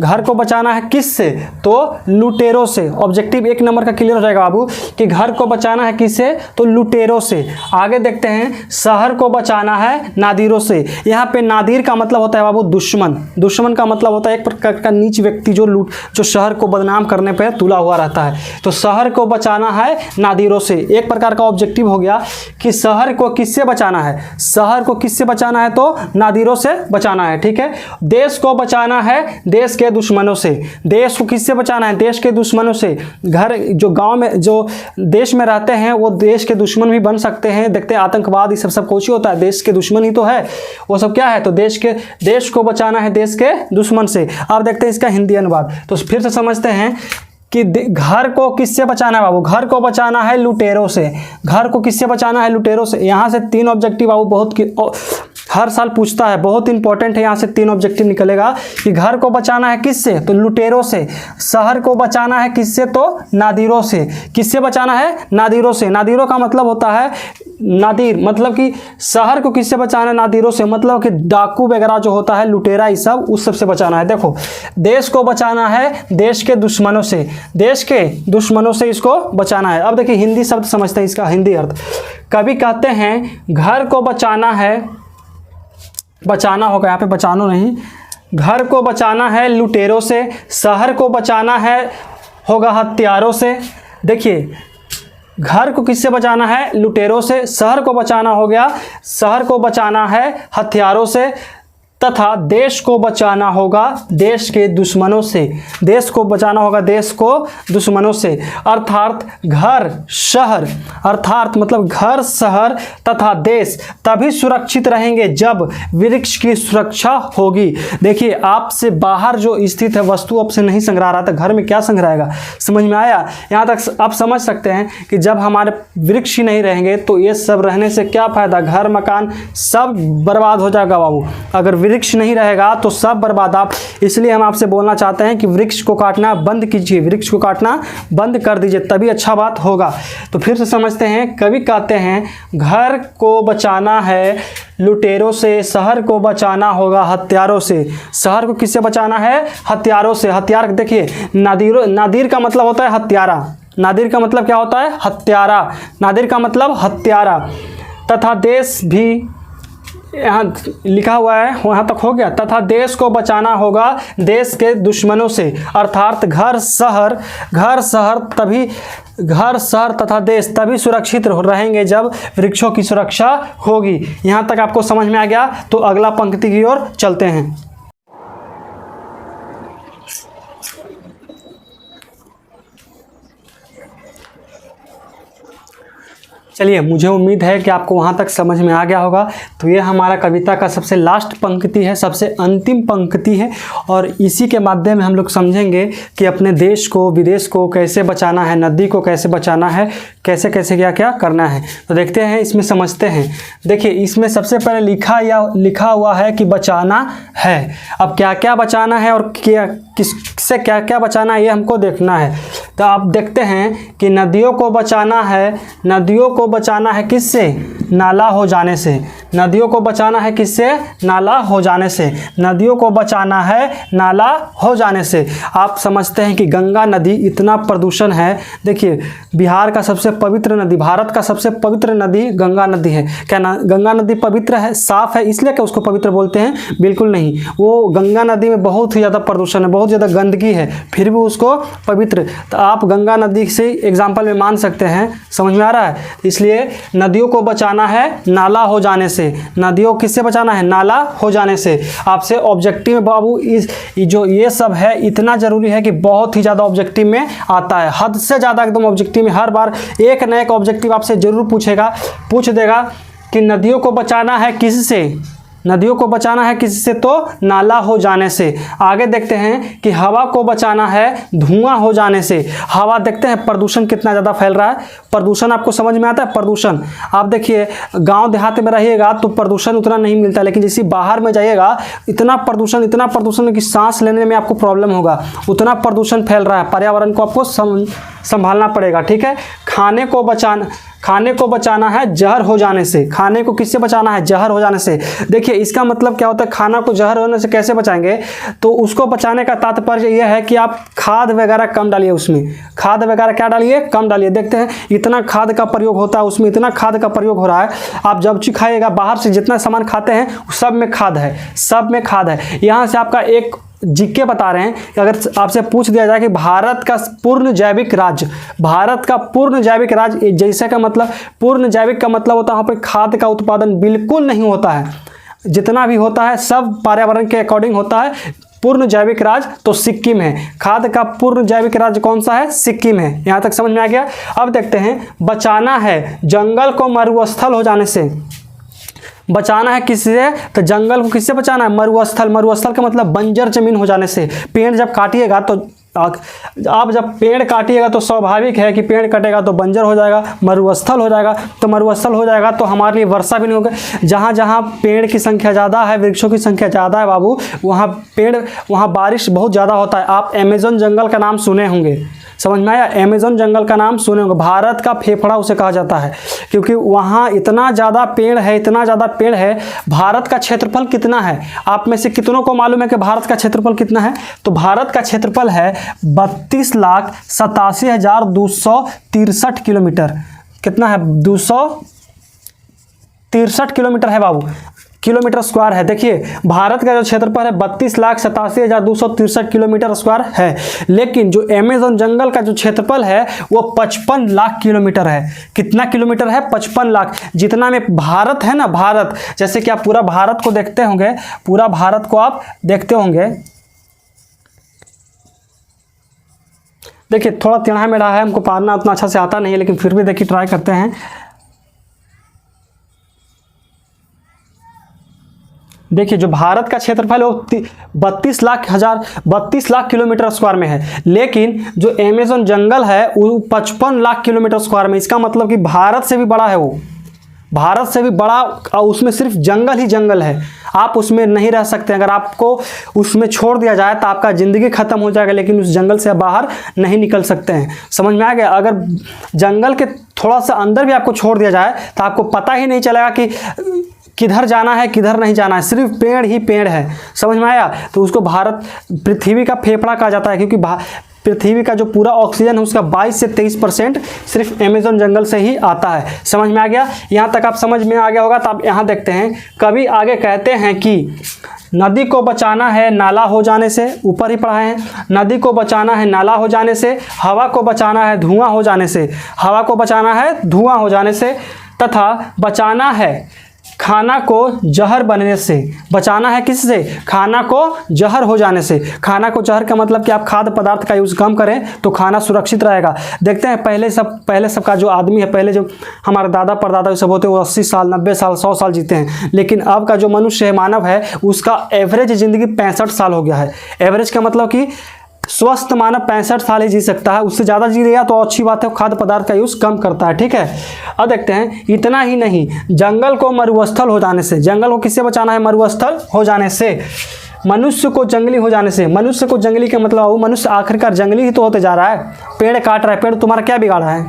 घर को बचाना है किससे? तो लुटेरों से। ऑब्जेक्टिव 1 नंबर का क्लियर हो जाएगा बाबू कि घर को बचाना है किससे? तो लुटेरों से। आगे देखते हैं, शहर को बचाना है नादिरों से। यहाँ पे नादिर का मतलब होता है बाबू दुश्मन। दुश्मन का मतलब होता है एक प्रकार का नीच व्यक्ति जो शहर को बदनाम करने पर तुला हुआ रहता है। तो शहर को बचाना है नादिरों से, एक प्रकार का ऑब्जेक्टिव हो गया कि शहर को किससे बचाना है? शहर को किससे बचाना है? तो नादिरों से बचाना है। ठीक है। देश को बचाना है देश के दुश्मनों से। देश को किससे बचाना है? देश के दुश्मनों से। घर जो गांव में जो देश में रहते हैं वो देश के दुश्मन भी बन सकते हैं। देखते हैं आतंकवाद ये सब कुछ ही होता है, देश के दुश्मन ही तो है। वो सब क्या है? तो देश को बचाना है देश के दुश्मन से। अब देखते हैं इसका हिंदी अनुवाद। तो फिर से समझते हैं कि घर को किससे बचाना है बाबू, घर को बचाना है लुटेरों से। घर को किससे बचाना है, लुटेरों से। यहाँ से 3 ऑब्जेक्टिव बाबू हर साल पूछता है, बहुत इंपॉर्टेंट है। यहाँ से 3 ऑब्जेक्टिव निकलेगा कि घर को बचाना है किससे, तो लुटेरों से। शहर को बचाना है किससे, तो नादिरों से। किससे बचाना है, नादिरों से। नादिरों का मतलब होता है नादिर, मतलब कि शहर को किससे बचाना है, नादिरों से, मतलब कि डाकू वगैरह जो होता है, लुटेरा, ये सब उस सब से बचाना है। देखो, देश को बचाना है देश के दुश्मनों से, देश के दुश्मनों से इसको बचाना है। अब देखिए हिंदी शब्द समझते हैं, इसका हिंदी अर्थ। कभी कहते हैं घर को बचाना है, बचाना होगा यहाँ पे, बचानो नहीं, घर को बचाना है लुटेरों से, शहर को बचाना है होगा हथियारों से। देखिए, घर को किससे बचाना है, लुटेरों से। शहर को बचाना हो गया, शहर को बचाना है हथियारों से, तथा देश को बचाना होगा देश के दुश्मनों से। देश को बचाना होगा देश को दुश्मनों से। अर्थात घर शहर, अर्थात मतलब घर शहर तथा देश तभी सुरक्षित रहेंगे जब वृक्ष की सुरक्षा होगी। देखिए, आपसे बाहर जो स्थित है वस्तु आपसे नहीं संग्रह रहा था, घर में क्या संग्रहाएगा, समझ में आया। यहाँ तक आप समझ सकते हैं कि जब हमारे वृक्ष ही नहीं रहेंगे तो ये सब रहने से क्या फ़ायदा, घर मकान सब बर्बाद हो जाएगा बाबू। अगर वृक्ष नहीं रहेगा तो सब बर्बाद। आप इसलिए हम आपसे बोलना चाहते हैं कि वृक्ष को काटना बंद कीजिए, वृक्ष को काटना बंद कर दीजिए, तभी अच्छा बात होगा। तो फिर से समझते हैं, कवि कहते हैं घर को बचाना है लुटेरों से, शहर को बचाना होगा हथियारों से। शहर को किससे बचाना है, हथियारों से। हथियार देखिए, नादिर का मतलब होता है हत्यारा। नादिर का मतलब क्या होता है, हत्यारा। नादिर का मतलब हत्यारा। तथा देश भी यहाँ लिखा हुआ है, वहाँ तक हो गया। तथा देश को बचाना होगा देश के दुश्मनों से। अर्थात घर शहर तभी, घर शहर तथा देश तभी सुरक्षित रहेंगे जब वृक्षों की सुरक्षा होगी। यहाँ तक आपको समझ में आ गया, तो अगला पंक्ति की ओर चलते हैं। चलिए, मुझे उम्मीद है कि आपको वहाँ तक समझ में आ गया होगा। तो ये हमारा कविता का सबसे लास्ट पंक्ति है, सबसे अंतिम पंक्ति है, और इसी के माध्यम में हम लोग समझेंगे कि अपने देश को, विदेश को कैसे बचाना है, नदी को कैसे बचाना है, कैसे कैसे क्या क्या करना है। तो देखते हैं, इसमें समझते हैं। देखिए, इसमें सबसे पहले लिखा हुआ है कि बचाना है। अब क्या क्या बचाना है और किससे क्या क्या बचाना है, ये हमको देखना है। तो आप देखते हैं कि नदियों को बचाना है, नदियों को बचाना है किससे, नाला हो जाने से। नदियों को बचाना है किससे, नाला हो जाने से। नदियों को बचाना है नाला हो जाने से। आप समझते हैं कि गंगा नदी इतना प्रदूषण है। देखिए, बिहार का सबसे पवित्र नदी, भारत का सबसे पवित्र नदी गंगा नदी है। क्या गंगा नदी पवित्र है, साफ है इसलिए क्या उसको पवित्र बोलते हैं, बिल्कुल नहीं। वो गंगा नदी में बहुत ही ज़्यादा प्रदूषण है, बहुत ज़्यादा गंदगी है, फिर भी उसको पवित्र। तो आप गंगा नदी से एग्जाम्पल में मान सकते हैं, समझ में आ रहा है। इसलिए नदियों को बचाना है नाला हो जाने से। नदियों किससे बचाना है, नाला हो जाने से। आपसे ऑब्जेक्टिव में बाबू जो ये सब है इतना ज़रूरी है कि बहुत ही ज़्यादा ऑब्जेक्टिव में आता है, हद से ज़्यादा एकदम ऑब्जेक्टिव में। हर बार एक न एक ऑब्जेक्टिव आपसे ज़रूर पूछ देगा कि नदियों को बचाना है किससे, नदियों को बचाना है किससे, तो नाला हो जाने से। आगे देखते हैं कि हवा को बचाना है धुआं हो जाने से। हवा देखते हैं प्रदूषण कितना ज़्यादा फैल रहा है। प्रदूषण आपको समझ में आता है, प्रदूषण आप देखिए, गांव देहात में रहिएगा तो प्रदूषण उतना नहीं मिलता, लेकिन जैसे बाहर में जाइएगा इतना प्रदूषण कि सांस लेने में आपको प्रॉब्लम होगा, उतना प्रदूषण फैल रहा है। पर्यावरण को आपको संभालना पड़ेगा, ठीक है। खाने को बचाना है जहर हो जाने से। खाने को किससे बचाना है, जहर हो जाने से। देखिए, इसका मतलब क्या होता है, खाना को जहर होने से कैसे बचाएंगे, तो उसको बचाने का तात्पर्य यह है कि आप खाद वगैरह कम डालिए, उसमें खाद वगैरह क्या डालिए, कम डालिए। देखते हैं इतना खाद का प्रयोग होता है, उसमें इतना खाद का प्रयोग हो रहा है। आप जब चीज खाइएगा, बाहर से जितना सामान खाते हैं सब में खाद है, सब में खाद है। यहाँ से आपका एक जीके बता रहे हैं कि अगर आपसे पूछ दिया जाए कि भारत का पूर्ण जैविक राज्य, भारत का पूर्ण जैविक राज्य, जैसे का मतलब पूर्ण जैविक का मतलब होता है वहाँ पर खाद का उत्पादन बिल्कुल नहीं होता है, जितना भी होता है सब पर्यावरण के अकॉर्डिंग होता है। पूर्ण जैविक राज्य तो सिक्किम है। खाद का पूर्ण जैविक राज्य कौन सा है, सिक्किम है। यहाँ तक समझ में आ गया। अब देखते हैं, बचाना है जंगल को मरुस्थल हो जाने से। बचाना है किससे, तो जंगल को किससे बचाना है, मरुस्थल। मरुस्थल का मतलब बंजर जमीन हो जाने से। पेड़ जब काटिएगा तो आप जब पेड़ काटिएगा तो स्वाभाविक है कि पेड़ कटेगा तो बंजर हो जाएगा, मरुस्थल हो जाएगा। तो मरुस्थल हो जाएगा तो हमारे लिए वर्षा भी नहीं होगा। जहाँ जहाँ पेड़ की संख्या ज़्यादा है, वृक्षों की संख्या ज़्यादा है बाबू, वहाँ बारिश बहुत ज़्यादा होता है। आप अमेज़न जंगल का नाम सुने होंगे, समझ में आया? अमेज़न जंगल का नाम सुने होंगे, भारत का फेफड़ा उसे कहा जाता है, क्योंकि वहाँ इतना ज़्यादा पेड़ है, इतना ज़्यादा पेड़ है। भारत का क्षेत्रफल कितना है? आप में से कितनों को मालूम है कि भारत का क्षेत्रफल कितना है? तो भारत का क्षेत्रफल है 32,87,263 किलोमीटर। कितना है? 263 किलोमीटर है बाबू, किलोमीटर स्क्वायर है। देखिए भारत का जो क्षेत्रफल है 32,87,263 किलोमीटर स्क्वायर है, लेकिन जो अमेज़न जंगल का जो क्षेत्रफल है वो 55 लाख किलोमीटर है। कितना किलोमीटर है? 55 लाख। जितना में भारत है ना, भारत, जैसे कि आप पूरा भारत को देखते होंगे, पूरा भारत को आप देखते होंगे। देखिए थोड़ा टेढ़ा मेढ़ा है, हमको पढ़ना उतना अच्छा से आता नहीं है, लेकिन फिर भी देखिए ट्राई करते हैं। देखिए जो भारत का क्षेत्रफल है वो 32 लाख किलोमीटर स्क्वायर में है, लेकिन जो अमेज़न जंगल है वो 55 लाख किलोमीटर स्क्वायर में। इसका मतलब कि भारत से भी बड़ा है, वो भारत से भी बड़ा, और उसमें सिर्फ जंगल ही जंगल है। आप उसमें नहीं रह सकते। अगर आपको उसमें छोड़ दिया जाए तो आपका ज़िंदगी ख़त्म हो जाएगा, लेकिन उस जंगल से बाहर नहीं निकल सकते हैं। समझ में आ गया? अगर जंगल के थोड़ा सा अंदर भी आपको छोड़ दिया जाए तो आपको पता ही नहीं चलेगा कि किधर जाना है किधर नहीं जाना है, सिर्फ पेड़ ही पेड़ है। समझ में आया? तो उसको भारत पृथ्वी का फेफड़ा कहा जाता है, क्योंकि पृथ्वी का जो पूरा ऑक्सीजन है उसका 22 से 23% सिर्फ अमेज़न जंगल से ही आता है। समझ में आ गया? यहाँ तक आप समझ में आ गया होगा। तो आप यहाँ देखते हैं, कभी आगे कहते हैं कि नदी को बचाना है नाला हो जाने से, ऊपर ही पढ़ा है, नदी को बचाना है नाला हो जाने से, हवा को बचाना है धुआं हो जाने से, हवा को बचाना है धुआं हो जाने से, तथा बचाना है खाना को जहर बनने से। बचाना है किससे? खाना को जहर हो जाने से। खाना को जहर का मतलब कि आप खाद्य पदार्थ का यूज़ कम करें तो खाना सुरक्षित रहेगा। देखते हैं पहले सबका जो आदमी है, पहले जो हमारे दादा परदादा सब होते हैं वो 80 साल 90 साल 100 साल जीते हैं, लेकिन अब का जो मनुष्य है, मानव है, उसका एवरेज ज़िंदगी 65 साल हो गया है। एवरेज का मतलब कि स्वस्थ मानव 65 साल ही जी सकता है। उससे ज़्यादा जी लिया तो अच्छी बात है, खाद्य पदार्थ का यूज़ कम करता है। ठीक है, अब देखते हैं, इतना ही नहीं, जंगल को मरुस्थल हो जाने से। जंगल को किससे बचाना है? मरुस्थल हो जाने से। मनुष्य को जंगली हो जाने से। मनुष्य को जंगली का मतलब वो मनुष्य आखिरकार जंगली ही तो होते जा रहा है, पेड़ काट रहा है। पेड़ तुम्हारा क्या बिगाड़ा है?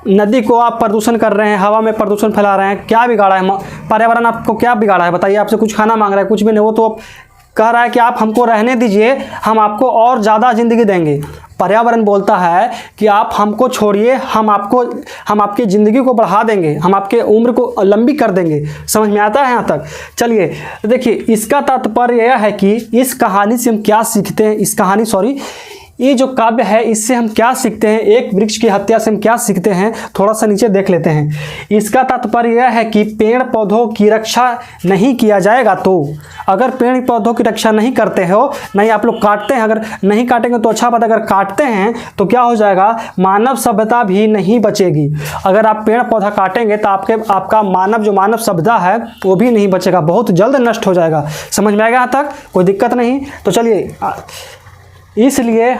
नदी को आप प्रदूषण कर रहे हैं, हवा में प्रदूषण फैला रहे हैं, क्या बिगाड़ा है? पर्यावरण आपको क्या बिगाड़ा है? बताइए। आपसे कुछ खाना मांग रहा है, कुछ भी नहीं, वो तो कह रहा है कि आप हमको रहने दीजिए, हम आपको और ज़्यादा ज़िंदगी देंगे। पर्यावरण बोलता है कि आप हमको छोड़िए, हम आपकी ज़िंदगी को बढ़ा देंगे, हम आपके उम्र को लंबी कर देंगे। समझ में आता है यहाँ तक? चलिए देखिए, इसका तात्पर्य यह है कि इस कहानी से हम क्या सीखते हैं। ये जो काव्य है इससे हम क्या सीखते हैं, एक वृक्ष की हत्या से हम क्या सीखते हैं, थोड़ा सा नीचे देख लेते हैं। इसका तात्पर्य यह है कि पेड़ पौधों की रक्षा नहीं किया जाएगा तो, अगर पेड़ पौधों की रक्षा नहीं करते हो, नहीं आप लोग काटते हैं, अगर नहीं काटेंगे तो अच्छा बात, अगर काटते हैं तो क्या हो जाएगा? मानव सभ्यता भी नहीं बचेगी। अगर आप पेड़ पौधा काटेंगे तो आपका मानव सभ्यता है वो भी नहीं बचेगा, बहुत जल्द नष्ट हो जाएगा। समझ में आएगा यहाँ तक? कोई दिक्कत नहीं। तो चलिए, इसलिए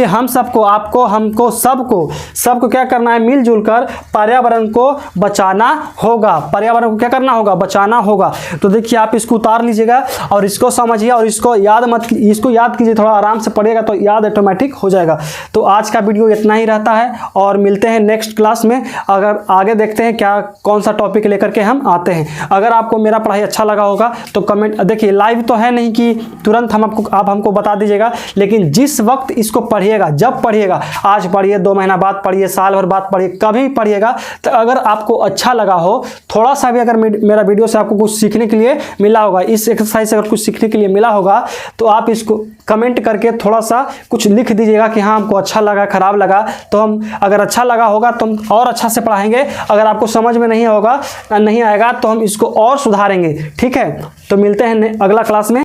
हम सबको आपको हमको सबको क्या करना है? मिलजुल कर पर्यावरण को बचाना होगा। पर्यावरण को क्या करना होगा? बचाना होगा। तो देखिए आप इसको उतार लीजिएगा और इसको समझिए और इसको याद कीजिए, थोड़ा आराम से पढ़िएगा तो याद ऑटोमेटिक हो जाएगा। तो आज का वीडियो इतना ही रहता है और मिलते हैं नेक्स्ट क्लास में। अगर आगे देखते हैं कौन सा टॉपिक लेकर के हम आते हैं। अगर आपको मेरा पढ़ाई अच्छा लगा होगा तो कमेंट, देखिए लाइव तो है नहीं कि तुरंत आप हमको बता दीजिएगा, लेकिन जिस वक्त इसको पढ़िएगा, जब पढ़िएगा, आज पढ़िए, 2 महीना बाद पढ़िए, साल भर बाद पढ़िए, कभी पढ़िएगा, तो अगर आपको अच्छा लगा हो, थोड़ा सा भी अगर मेरा वीडियो से आपको कुछ सीखने के लिए मिला होगा, इस एक्सरसाइज से अगर कुछ सीखने के लिए मिला होगा, तो आप इसको कमेंट करके थोड़ा सा कुछ लिख दीजिएगा कि हाँ हमको अच्छा लगा, खराब लगा। तो हम, अगर अच्छा लगा होगा तो हम और अच्छा से पढ़ाएंगे, अगर आपको समझ में नहीं आएगा तो हम इसको और सुधारेंगे। ठीक है, तो मिलते हैं अगला क्लास में।